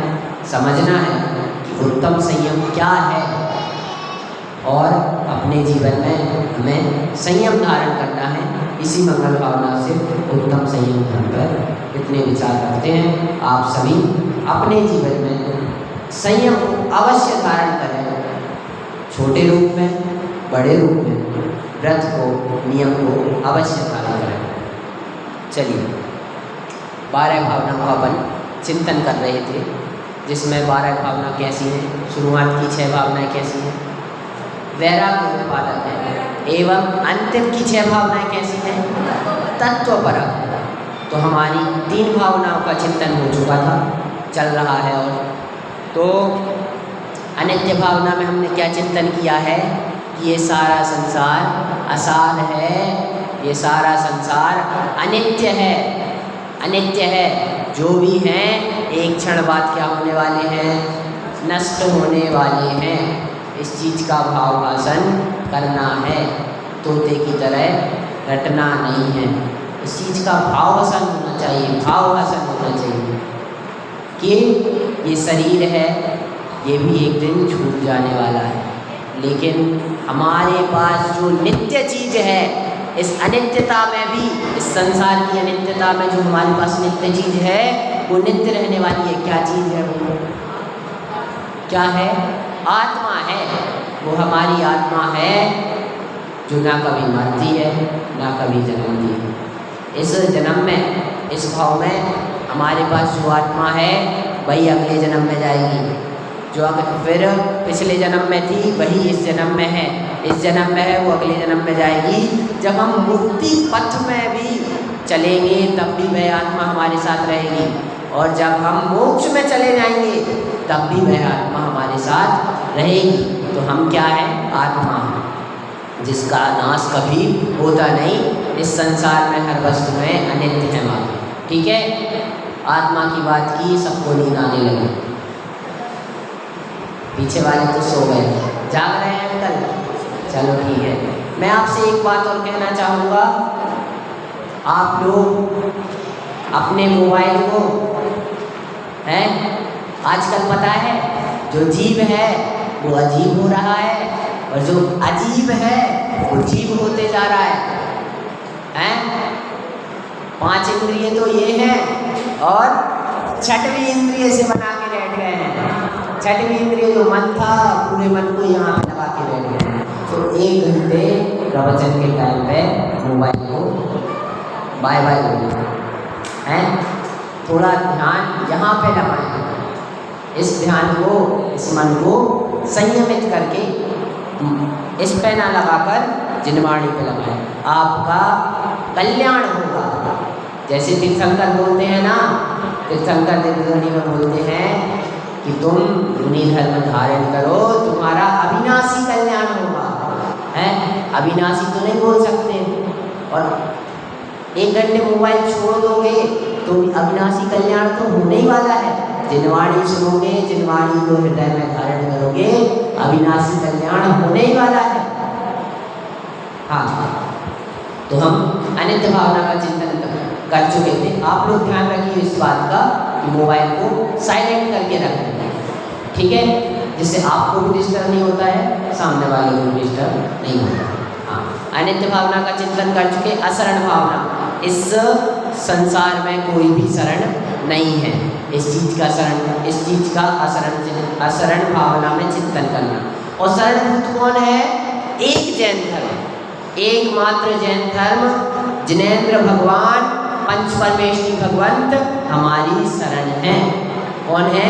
समझना है कि उत्तम संयम क्या है और अपने जीवन में हमें संयम धारण करना है। इसी मंगल भावना से उत्तम संयम धर्म पर इतने विचार करते हैं। आप सभी अपने जीवन में संयम अवश्य धारण करें, छोटे रूप में, बड़े रूप में, व्रत को, नियम को अवश्य धारण करें। चलिए, 12 भावनाओं का अपन चिंतन कर रहे थे, जिसमें 12 भावना कैसी हैं, शुरुआत की 6 भावनाएं कैसी हैं, वैराग्य उत्पादक है, एवं अंतिम की 6 भावनाएं कैसी हैं, तत्वपरक। तो हमारी 3 भावनाओं का चिंतन हो चुका था, चल रहा है। और तो अनित्य भावना में हमने क्या चिंतन किया है कि ये सारा संसार असार है, ये सारा संसार अनित्य है, जो भी हैं एक क्षण बाद क्या होने वाले हैं, नष्ट होने वाले हैं। इस चीज़ का भावासन करना है, तोते की तरह रटना नहीं है। इस चीज़ का भावासन होना चाहिए कि ये शरीर है, ये भी एक दिन छूट जाने वाला है, लेकिन हमारे पास जो नित्य चीज़ है, इस अनित्यता में भी, इस संसार की अनित्यता में जो हमारे पास नित्य चीज़ है वो नित्य रहने वाली है। क्या चीज़ है वो? क्या है? आत्मा है। वो हमारी आत्मा है जो ना कभी मरती है, ना कभी जन्मती है। इस जन्म में, इस भाव में हमारे पास जो आत्मा है वही अगले जन्म में जाएगी। जो फिर पिछले जन्म में थी वही इस जन्म में है, इस जन्म में है वो अगले जन्म में जाएगी। जब हम मुक्ति पथ में भी चलेंगे तब भी वह आत्मा हमारे साथ रहेगी, और जब हम मोक्ष में चले जाएंगे तब भी वह आत्मा हमारे साथ रहेगी। तो हम क्या है? आत्मा, जिसका नाश कभी होता नहीं। इस संसार में हर वस्तु में अनित्य है माँ। ठीक है, आत्मा की बात की, सबको नींद आने लगी। पीछे वाले तो सो गए, जाग रहे हैं अंकल? चलो ठीक है। मैं आपसे एक बात और कहना चाहूँगा, आप लोग अपने मोबाइल को हैं, आजकल पता है जो जीव है वो अजीब हो रहा है, और जो अजीब है वो जीव होते जा रहा है। हैं? 5 इंद्रिय तो ये हैं, और छठवीं इंद्रिय से बना के बैठ गए हैं। छठवीं इंद्रिय जो मन था, पूरे मन को यहाँ पे लगा के बैठ गए हैं। तो 1 घंटे प्रवचन के टाइम पे मोबाइल को बाय बाय बोलिए हैं। थोड़ा ध्यान यहाँ पे लगाएं, इस ध्यान को, इस मन को संयमित करके इस पे ना लगाकर जिनवाणी पे लगाएं, आपका कल्याण होगा। जैसे तीर्थंकर बोलते हैं ना, तीर्थंकर दिव्यध्वनि में बोलते हैं कि तुम मुनि धर्म धारण करो, तुम्हारा अविनाशी कल्याण होगा। है, अविनाशी तो नहीं बोल सकते, और 1 घंटे मोबाइल छोड़ दोगे तो अविनाशी कल्याण तो होने ही वाला है। जिनवाणी सुनोगे, जिनवाणी को हृदय में धारण करोगे, अविनाशी कल्याण होने ही वाला है। हाँ, तो हम अनित्य भावना का चिंतन कर चुके थे। आप लोग ध्यान रखिए इस बात का कि मोबाइल को साइलेंट करके रखें, ठीक है, जिससे आपको भी डिस्टर्ब नहीं होता है, सामने वाले को भी डिस्टर्ब नहीं होता। हाँ, अनित्य भावना का चिंतन कर चुके। असरण भावना, इस संसार में कोई भी शरण नहीं है। इस चीज़ का शरण, इस चीज़ का असरण भावना में चिंतन करना। और शरणभूत कौन है? एक जैन धर्म, एकमात्र जैन धर्म, जिनेंद्र भगवान, पंच परमेष्ठी भगवंत हमारी शरण है। कौन है?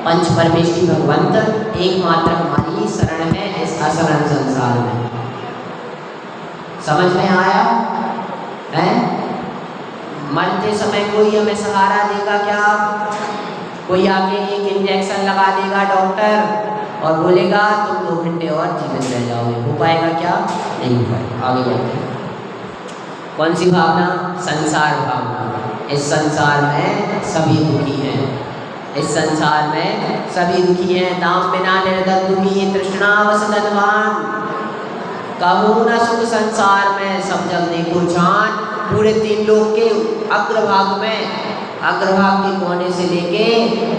पंच परमेष्ठी भगवंत एकमात्र हमारी शरण है इस असरण संसार में। समझ में आया है? मरते समय कोई हमें सहारा देगा क्या? कोई आके एक इंजेक्शन लगा देगा डॉक्टर और बोलेगा तुम 2 घंटे और जीवित रह जाओगे, हो पाएगा क्या? नहीं हो पाएगा। आगे बढ़ते हैं। कौन सी भावना? संसार भावना। इस संसार में सभी दुखी हैं, इस संसार में सभी दुखी हैं। दाम बिना निर्धन दुखी, तृष्णावश धनवान, कहूँ न सुख संसार में, सब जग देखो छान। पूरे 3 लोक के अग्रभाग में, अग्रभाग के कोने से लेके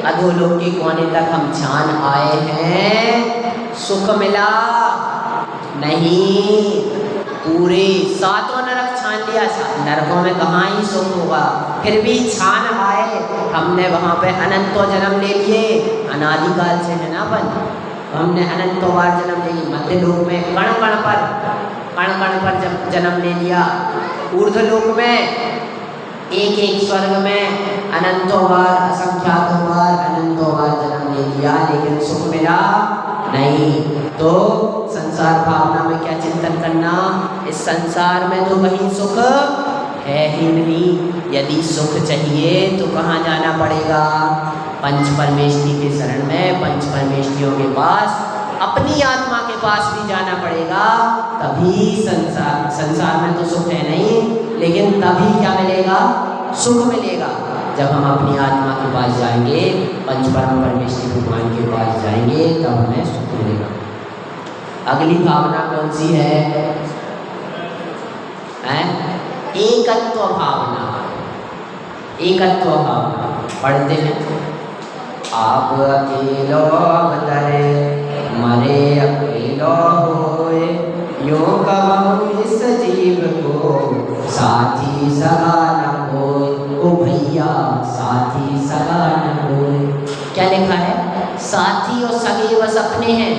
अधोलोक के कोने तक हम छान आए हैं। सुख मिला नहीं, पूरे 7 नरक छान लिया। नरकों में कहाँ ही सुख होगा, फिर भी छान आए हमने, वहाँ पे अनंतों जन्म ले लिए। अनादिकाल से है ना अपन, हमने अनंतों बार जन्म ले लिए। मध्य लोक में कण कण पर जब जन्म ले लिया। ऊर्ध्वलोक में एक स्वर्ग में अनंतों बार, असंख्यात बार, अनंतों बार जन्म ले लिया, लेकिन सुख मिला नहीं। तो संसार भावना में क्या चिंतन करना? इस संसार में तो कहीं सुख है ही नहीं। यदि सुख चाहिए तो कहाँ जाना पड़ेगा? पंच परमेष्ठी के शरण में, पंच परमेष्ठियों के पास, अपनी आत्मा के पास भी जाना पड़ेगा। तभी संसार में तो सुख है नहीं, लेकिन तभी क्या मिलेगा? सुख मिलेगा। जब हम अपनी आत्मा के पास जाएंगे, पंच परम परमेष्ठी भगवान के पास जाएंगे, तब हमें सुख मिलेगा। अगली भावना कौन सी है? एकत्व भावना। एकत्व भावना पढ़ते हैं। आप अकेलो अवतरे, मरे अकेलो होए, यूं कहूँ इस जीव को साथी सगा न कोई। ओ भैया साथी सगा न कोई। क्या लिखा है? साथी और सगे बस अपने हैं,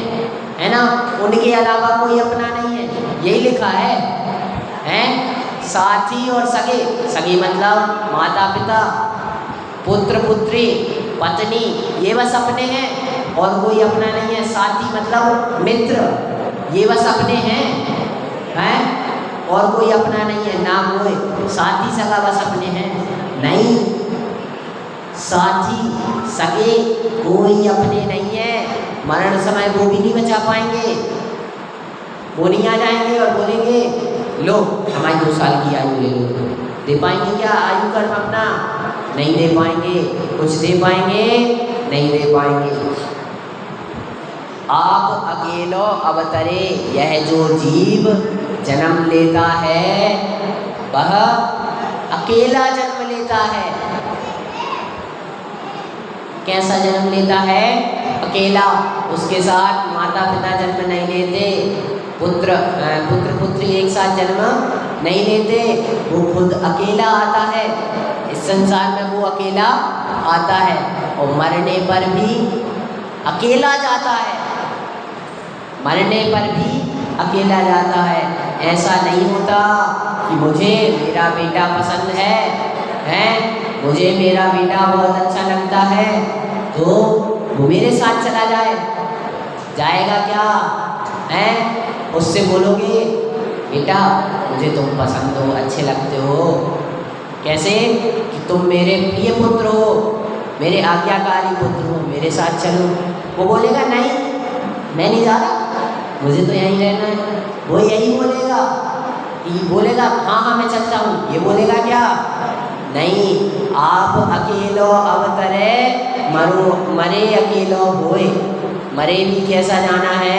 है ना, उनके अलावा कोई अपना नहीं है, यही लिखा है। हैं? साथी और सगे, सगे मतलब माता पिता, पुत्र पुत्री, पत्नी, ये बस अपने हैं और कोई अपना नहीं है। साथी मतलब मित्र, ये बस अपने हैं और कोई अपना नहीं है। ना कोई साथी सगा बस अपने हैं, नहीं, साथी सगे कोई अपने नहीं है। मरण समय वो भी नहीं बचा पाएंगे, वो नहीं आ जाएंगे और बोलेंगे लो हमारी 2 साल की आयु ले लो। दे पाएंगे क्या आयु कर्म अपना? नहीं दे पाएंगे। कुछ दे पाएंगे? नहीं दे पाएंगे। आप अकेलो अवतरे, यह जो जीव जन्म लेता है वह अकेला जन्म लेता है। कैसा जन्म लेता है? अकेला। उसके साथ माता पिता जन्म नहीं लेते, पुत्र पुत्री एक साथ जन्म नहीं लेते। वो खुद अकेला आता है इस संसार में, वो अकेला आता है और मरने पर भी अकेला जाता है, मरने पर भी अकेला जाता है। ऐसा नहीं होता कि मुझे मेरा बेटा पसंद है, मुझे मेरा बेटा बहुत अच्छा लगता है तो वो मेरे साथ चला जाएगा क्या? उससे बोलोगे बेटा मुझे तुम पसंद हो, अच्छे लगते हो, कैसे कि तुम मेरे प्रिय पुत्र हो, मेरे आज्ञाकारी पुत्र हो, मेरे साथ चलो। वो बोलेगा नहीं मैं नहीं जा रहा, मुझे तो यहीं रहना है। वो यही बोलेगा हाँ मैं चलता हूँ, ये बोलेगा क्या? नहीं। आप अकेलो अवतरे मरे अकेलो होए। मरे भी कैसा जाना है?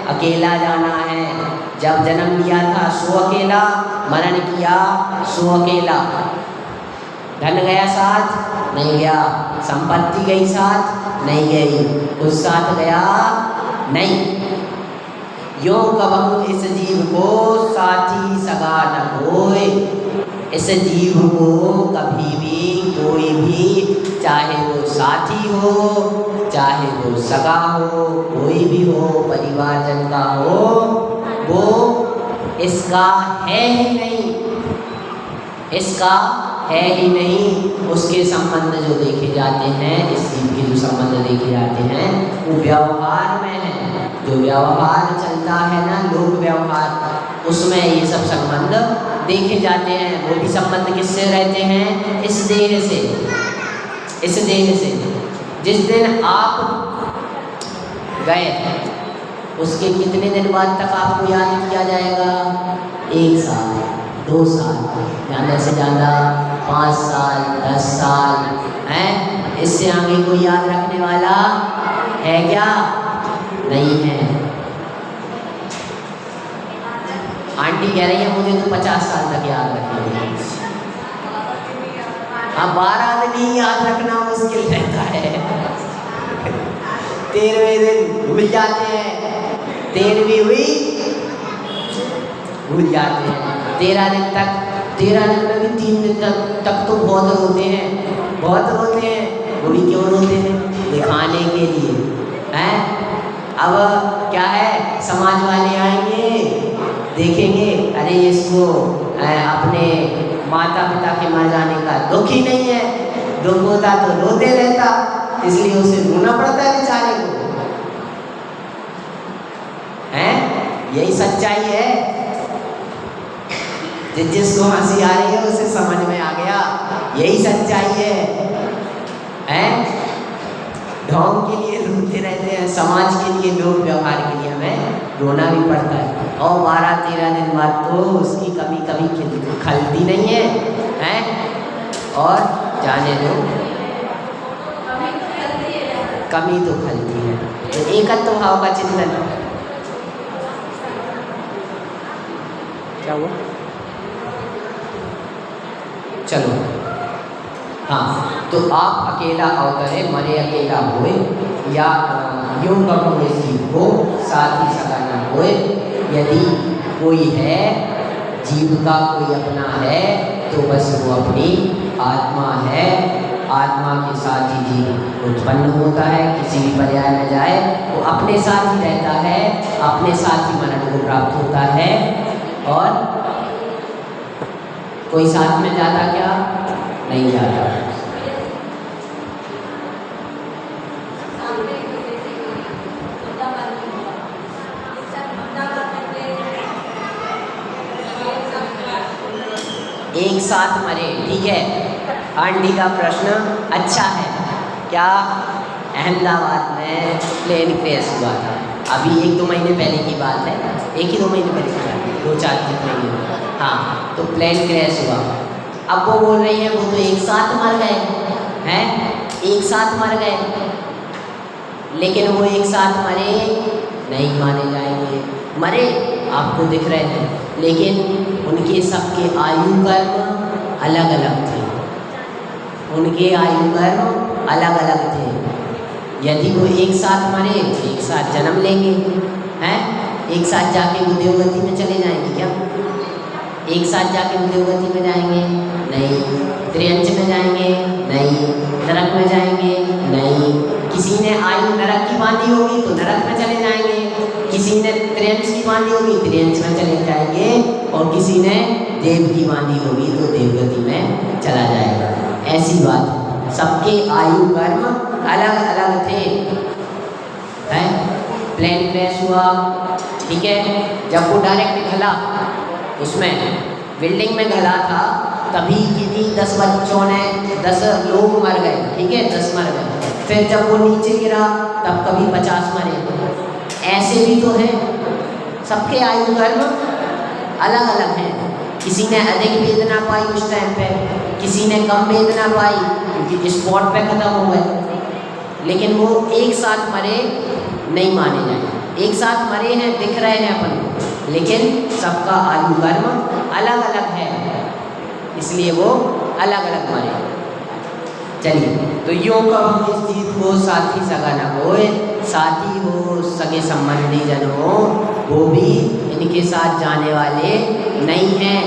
अकेला जाना है। जब जन्म लिया था सो अकेला, मरण किया सो अकेला। धन गया साथ नहीं गया, संपत्ति गई साथ नहीं गई, कुछ साथ गया नहीं। यो कबहु इस जीव को साथी सगा न होए। इस जीव को कभी भी कोई भी, चाहे वो साथी हो चाहे वो सगा हो, कोई भी हो, परिवारजन का हो, वो इसका है ही नहीं, इसका है ही नहीं। उसके संबंध जो देखे जाते हैं, इस जीव के जो संबंध देखे जाते हैं वो व्यवहार में है। जो व्यवहार चलता है ना, लोक व्यवहार, उसमें ये सब संबंध देखे जाते हैं। वो भी संबंध किससे रहते हैं? इस देह से, इस देह से। जिस दिन आप गए उसके कितने दिन बाद तक आपको याद किया जाएगा? 1 साल, 2 साल, ज़्यादा से ज़्यादा 5 साल, 10 साल हैं। इससे आगे कोई याद रखने वाला है क्या? नहीं है। आंटी कह रही है मुझे तो 50 साल तक याद रखना है। अब 12 दिन ही याद रखना मुश्किल रहता है। 13वें दिन भूल जाते हैं, 13वीं हुई भूल जाते हैं। 13 दिन तक, 13 दिन में भी 3 दिन तक तो बहुत रोते हैं, बहुत रोते हैं। वो भी क्यों रोते हैं? दिखाने के लिए हैं। अब क्या है, समाज वाले आएंगे, देखेंगे अरे इसको अपने माता पिता के मर जाने का दुख ही नहीं है, दुख होता तो रोते रहता, इसलिए उसे रोना पड़ता है बेचारे को। हैं, यही सच्चाई है। जिसको हंसी आ रही है उसे समझ में आ गया, यही सच्चाई है। हैं, ढोंग के लिए रोते रहते हैं, समाज के लिए, लोक व्यवहार के लिए हमें रोना भी पड़ता है। और 12-13 दिन बाद तो उसकी कभी खलती नहीं है, हैं? और जाने दो, कमी तो खलती है। तो एकत्व भाव का चिंतन क्या हुआ? चलो, हाँ, तो आप अकेला अवतरे मरे अकेला होए, या यूं कहो इस जीव को साथी सगा न होए। यदि कोई है, जीव का कोई अपना है, तो बस वो अपनी आत्मा है। आत्मा के साथ ही जीव उत्पन्न होता है, किसी भी पर्याय में जाए वो अपने साथ ही रहता है, अपने साथ ही मरण को प्राप्त होता है। और कोई साथ में जाता क्या? नहीं जाता। एक साथ मरे। ठीक है, आंटी का प्रश्न अच्छा है। क्या अहमदाबाद में प्लेन क्रैश हुआ था, अभी 1-2 महीने पहले की बात है, 1 ही 2 महीने पहले की बात है, 2-4 महीने। हाँ, तो प्लेन क्रैश हुआ। अब वो बोल रही है वो तो एक साथ मर गए हैं, एक साथ मर गए, लेकिन वो एक साथ मरे नहीं माने जाएंगे। मरे आपको दिख रहे हैं, लेकिन उनके सबके आयु कर्म अलग अलग थे, उनके आयु कर्म अलग अलग थे। यदि वो एक साथ मरे तो एक साथ जन्म लेंगे, हैं, एक साथ जाके वो देवगति में चले जाएंगे क्या? एक साथ जाके वो देवगति में जाएंगे नहीं, त्रियंच में जाएंगे नहीं, नरक में जाएंगे नहीं। किसी ने आयु नरक की बांधी होगी तो नरक में चले जाएंगे, किसी ने त्रियंच की बांधी होगी त्रियंच में चले जाएंगे, और किसी ने देव की बांधी होगी तो देवगति में चला जाएगा। ऐसी बात, सबके आयु कर्म अलग अलग थे। हैं, प्लेन क्रैश हुआ, ठीक है, जब वो डायरेक्ट घला, उसमें बिल्डिंग में घला था, तभी किन्हीं 10 बच्चों ने 10 लोग मर गए, ठीक है, 10 मर गए। फिर जब वो नीचे गिरा तब कभी 50 मरे। ऐसे भी तो है, सबके आयु कर्म अलग अलग हैं। किसी ने अधिक वेदना पाई उस टाइम पे, किसी ने कम वेदना पाई क्योंकि स्पॉट पे खत्म हो गए, लेकिन वो एक साथ मरे नहीं माने जाए। एक साथ मरे हैं, दिख रहे हैं अपन को, लेकिन सबका आयु कर्म अलग अलग है, इसलिए वो अलग अलग मरे। चलिए, तो यूँ कब हम इस चीज को साथी सगा न होए, साथी हो सगे संबंधी जन हो, वो भी इनके साथ जाने वाले नहीं हैं।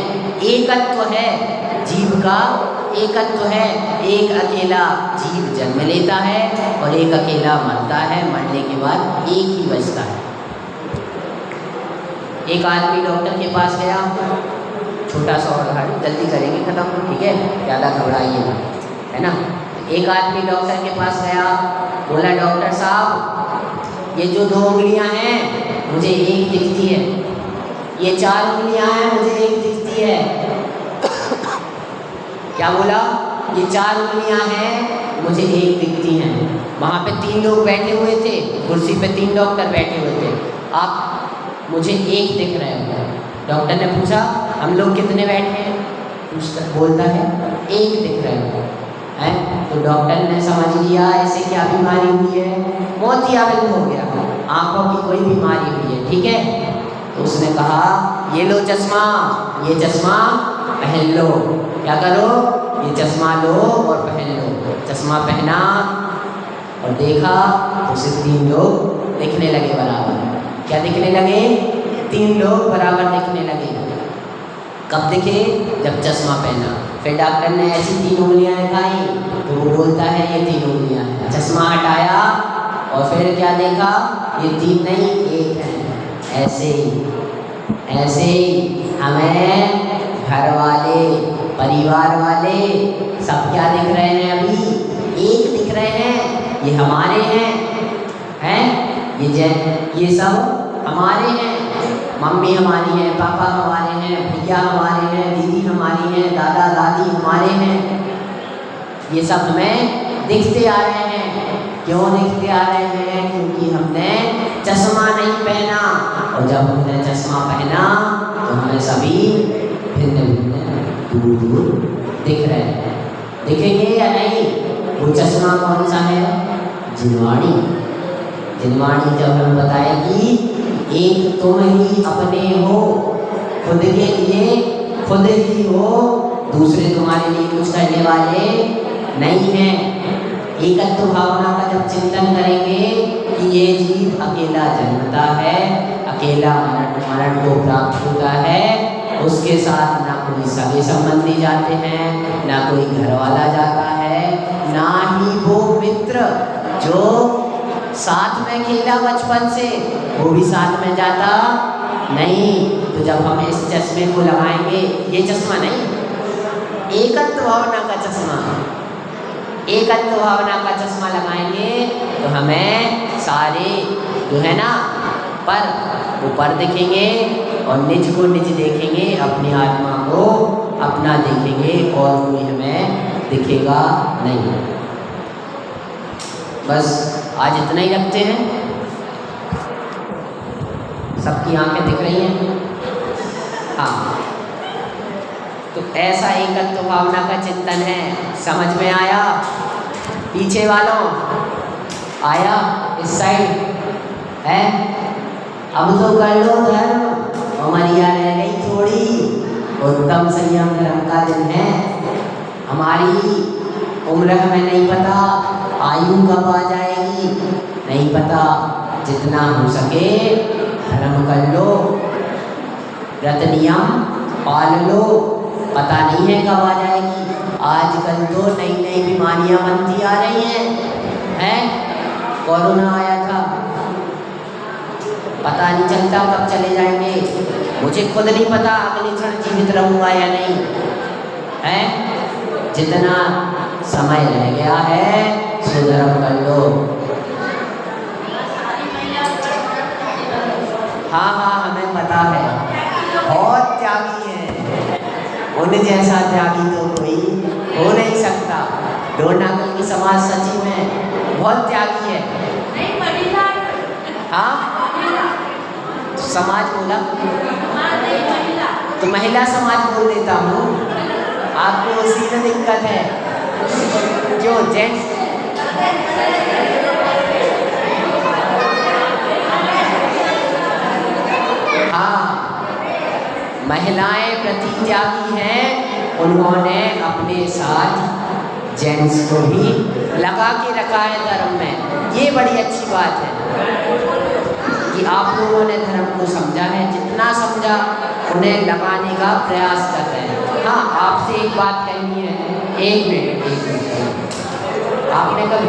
एकत्व है जीव का, एकत्व है, एक अकेला जीव जन्म लेता है और एक अकेला मरता है, मरने के बाद एक ही बचता है। एक आदमी डॉक्टर के पास गया, छोटा सा उदाहरण, जल्दी करेंगे खत्म, ठीक है, ज़्यादा घबराइएगा, है ना। एक आदमी डॉक्टर के पास गया, बोला डॉक्टर साहब ये जो 2 उंगलियां हैं मुझे एक दिखती है, ये 4 उंगलियां हैं मुझे एक दिखती है। क्या बोला? ये 4 उंगलियां हैं मुझे एक दिखती हैं। वहाँ पे 3 लोग बैठे हुए थे, कुर्सी पे 3 डॉक्टर बैठे हुए थे, आप मुझे एक दिख रहे हो। डॉक्टर ने पूछा हम लोग कितने बैठे हैं? बोलता है एक दिख रहे हो, है? तो डॉक्टर ने समझ लिया ऐसे क्या बीमारी हुई है, मोतियाबिंद हो गया, आंखों की कोई बीमारी हुई है, ठीक है। तो उसने कहा ये लो चश्मा, ये चश्मा पहन लो। क्या करो? ये चश्मा लो और पहन लो। चश्मा पहना और देखा तो उसे 3 लोग दिखने लगे बराबर। क्या दिखने लगे? 3 लोग बराबर दिखने लगे। कब दिखे? जब चश्मा पहना। फिर डॉक्टर ने ऐसी 3 उंगलियां दिखाई तो वो बोलता है ये 3 उंगलियां हैं। चश्मा हटाया और फिर क्या देखा? ये 3 नहीं 1 है। ऐसे ही हमें घर वाले, परिवार वाले सब क्या दिख रहे हैं? अभी एक दिख रहे हैं, ये हमारे हैं, ये सब हमारे हैं। मम्मी हमारी है, पापा हमारे हैं, भैया हमारे हैं, दीदी हमारी हैं, दादा दादी हमारे हैं। ये सब हमें दिखते आ रहे हैं। क्यों दिखते आ रहे हैं? क्योंकि हमने चश्मा नहीं पहना, और जब हमने चश्मा पहना तो हमें सभी भिन्न भिन्न दूर दूर दिख रहे हैं। दिखेंगे या नहीं? वो चश्मा कौन सा है? जिनवाणी। जिनवाणी जब हमें बताएगी एक तुम ही अपने हो, खुद के लिए खुद ही हो, दूसरे तुम्हारे लिए कुछ करने वाले नहीं हैं। एकत्व भावना का जब चिंतन करेंगे कि ये जीव अकेला जन्मता है, अकेला मरण को प्राप्त होता है, उसके साथ ना कोई सगे संबंधी जाते हैं, ना कोई घरवाला जाता है, ना ही वो मित्र जो साथ में खेला बचपन से वो भी साथ में जाता नहीं। तो जब हम इस चश्मे को लगाएंगे, ये चश्मा नहीं, एकत्व भावना का चश्मा, एकत्व भावना का चश्मा लगाएंगे तो हमें सारे जो है ना पर ऊपर दिखेंगे और निज को निज देखेंगे, अपनी आत्मा को अपना देखेंगे और कोई हमें दिखेगा नहीं। बस आज इतना ही रखते हैं। सबकी आंखें दिख रही हैं? हाँ, तो ऐसा एकत्व भावना का चिंतन है। समझ में आया? पीछे वालों आया? इस साइड है? अब तो कर लो धर्म, उमरिया रह गई थोड़ी। उत्तम संयम धर्म का दिन है। हमारी उम्र हमें नहीं पता, आयु कब आ जाएगी नहीं पता। जितना हो सके धर्म कर लो, व्रत नियम पाल लो, पता नहीं है कब आ जाएगी। आजकल तो नई नई बीमारियां बनती आ रही हैं। कोरोना आया था, पता नहीं चलता कब चले जाएंगे। मुझे खुद नहीं पता अगले क्षण जीवित रहूँगा या नहीं है। जितना समय रह गया है सो धर्म कर लो। हाँ हाँ, हमें पता है, बहुत त्यागी है। उन जैसा त्यागी तो कोई हो नहीं सकता। डोरनाकल की समाज सचिव है, बहुत त्यागी है। हाँ, समाज बोला तो महिला समाज बोल देता हूँ। आपको उसी में दिक्कत है जो जेंट्स। हाँ, महिलाएं प्रति त्यागी हैं। उन्होंने अपने साथ जेंट्स को भी लगा के रखा है धर्म में। ये बड़ी अच्छी बात है कि आप लोगों ने धर्म को समझा है। जितना समझा उन्हें लगाने का प्रयास कर रहे हैं। हाँ, आपसे एक बात कहनी है। एक मिनट आपने कभी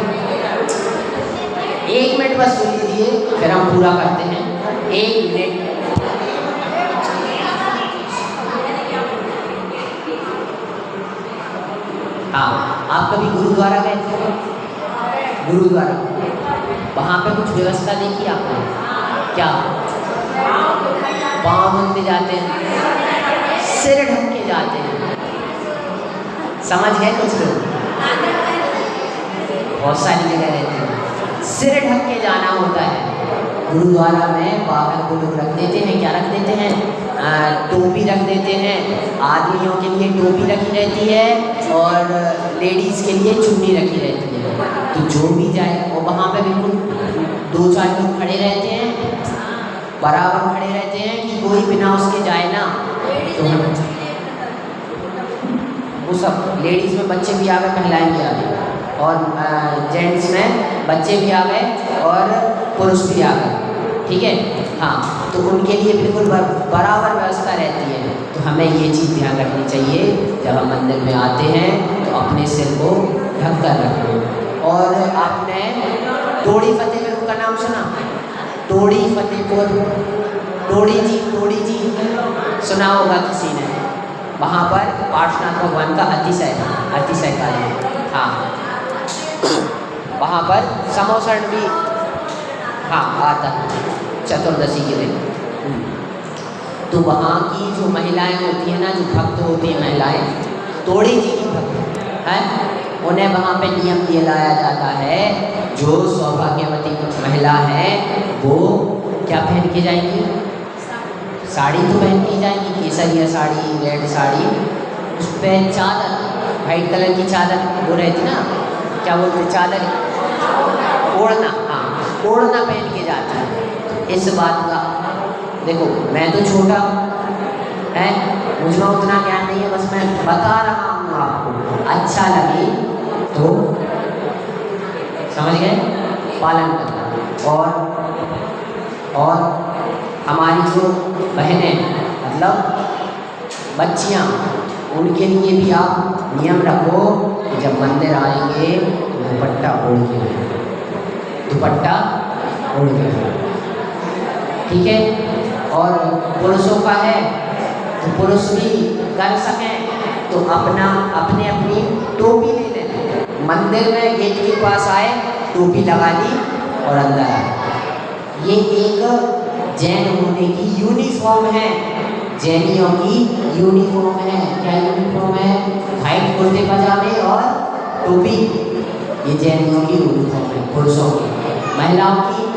1 मिनट बस सुन लीजिए, फिर हम पूरा करते हैं। 1 मिनट। हाँ, आप कभी गुरुद्वारा गए थे? गुरुद्वारा, वहाँ पे कुछ व्यवस्था देखी आपने? क्या पाँव धोते जाते हैं, सिर ढक के जाते हैं। समझ गए कुछ लोग? बहुत सारी जगह रहते हैं, सिर ढक के जाना होता है। गुरुद्वारा में बाबर को लोग रख देते हैं, क्या रख देते हैं? टोपी रख देते हैं। आदमियों के लिए टोपी रखी रहती है और लेडीज़ के लिए चुन्नी रखी रहती है। तो जो भी जाए वो वहाँ पे बिल्कुल 2-4 लोग खड़े रहते हैं, बराबर खड़े रहते हैं कि कोई बिना उसके जाए ना। तो वो सब लेडीज़ में बच्चे भी आ गए, महिलाएं भी आ गई, और जेंट्स में बच्चे भी आ गए और पुरुष भी आ गए। ठीक है? हाँ, तो उनके लिए बिल्कुल बराबर व्यवस्था रहती है। तो हमें ये चीज़ ध्यान रखनी चाहिए, जब हम मंदिर में आते हैं तो अपने सिर को ढक कर रखें। और आपने टोड़ी फतेहपुर का नाम सुना? टोड़ी फतेहपुर, टोड़ी जी सुना होगा किसी ने। वहाँ पर पार्श्वनाथ भगवान का अतिशय कार्य। हाँ, वहाँ पर समोसण भी हाँ आता चतुर्दशी के दिन। तो वहाँ की जो महिलाएं होती हैं ना, जो भक्त होती हैं महिलाएं, टोड़ी जी की भक्त हैं, उन्हें वहाँ पे नियम ये लाया जाता है, जो सौभाग्यवती महिला है वो क्या पहन के जाएंगी? साड़ी तो पहन के जाएंगी, केसरिया साड़ी, रेड साड़ी, उस पर चादर, वाइट कलर की चादर वो रहती ना, क्या बोलते, चादर, ओढ़ना। हाँ, ओढ़ना पहन के जाती है। इस बात का देखो, मैं तो छोटा है, मुझे उतना ज्ञान नहीं है, बस मैं बता रहा हूँ आपको। अच्छा लगे तो समझ गए, पालन करना। और हमारी जो बहनें, मतलब बच्चियाँ, उनके लिए भी आप नियम रखो कि जब मंदिर आएंगे तो दुपट्टा ओढ़ के आए, दुपट्टा ओढ़ के आए। ठीक है? और पुरुषों का है तो पुरुष भी कर सकें तो अपनी टोपी ले लें। मंदिर में गेट के पास आए, टोपी लगा ली और अंदर आए। ये एक जैन होने की यूनिफॉर्म है, जैनियों की यूनिफॉर्म है। क्या यूनिफॉर्म है? व्हाइट कुर्ते पजामे और टोपी, ये जैनियों की यूनिफॉर्म है पुरुषों की। महिलाओं की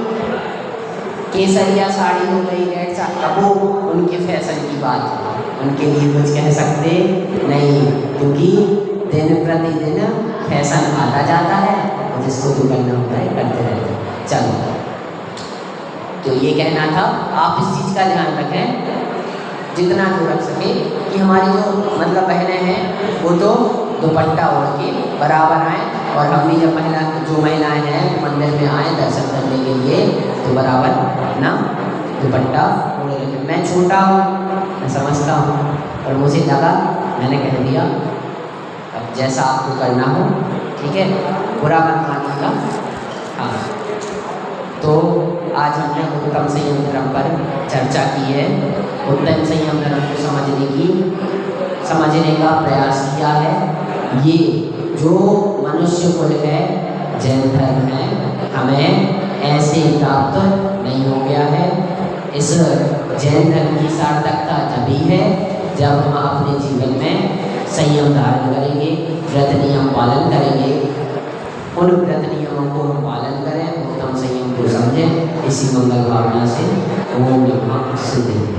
केसरिया साड़ी हो गई, रेड साड़ी, अब वो उनके फैशन की बात है, उनके लिए कुछ कह सकते नहीं, क्योंकि दिन प्रतिदिन फैशन आता जाता है, और जिसको जो करना होता है करते रहते हैं। चलो, तो ये कहना था, आप इस चीज़ का ध्यान रखें जितना जो रख सके कि हमारी जो मतलब बहनें हैं वो तो दुपट्टा ओढ़ के बराबर आएँ, और हम भी जब महिलाएं हैं मंदिर में आए दर्शन करने के लिए तो बराबर ना दुपट्टा ओढ़ रखे। मैं छोटा हूँ, मैं समझता हूँ, और मुझे लगा, मैंने कह दिया, अब जैसा आपको करना हो, ठीक है, बुरा मत मानिएगा। हाँ, तो आज हमने उत्तम संयम धर्म पर चर्चा की है। उत्तम संयम धर्म को समझने का प्रयास किया है। ये जो मनुष्य कुल है, जैन धर्म है, हमें ऐसे प्राप्त नहीं हो गया है। इस जैन धर्म की सार्थकता तभी है जब हम अपने जीवन में संयम धारण करेंगे, व्रत नियम पालन करेंगे, उन व्रत नियमों को हम पालन करें, उत्तम संयम को समझें। इसी मंगल भावना से ओम नमः शिवाय।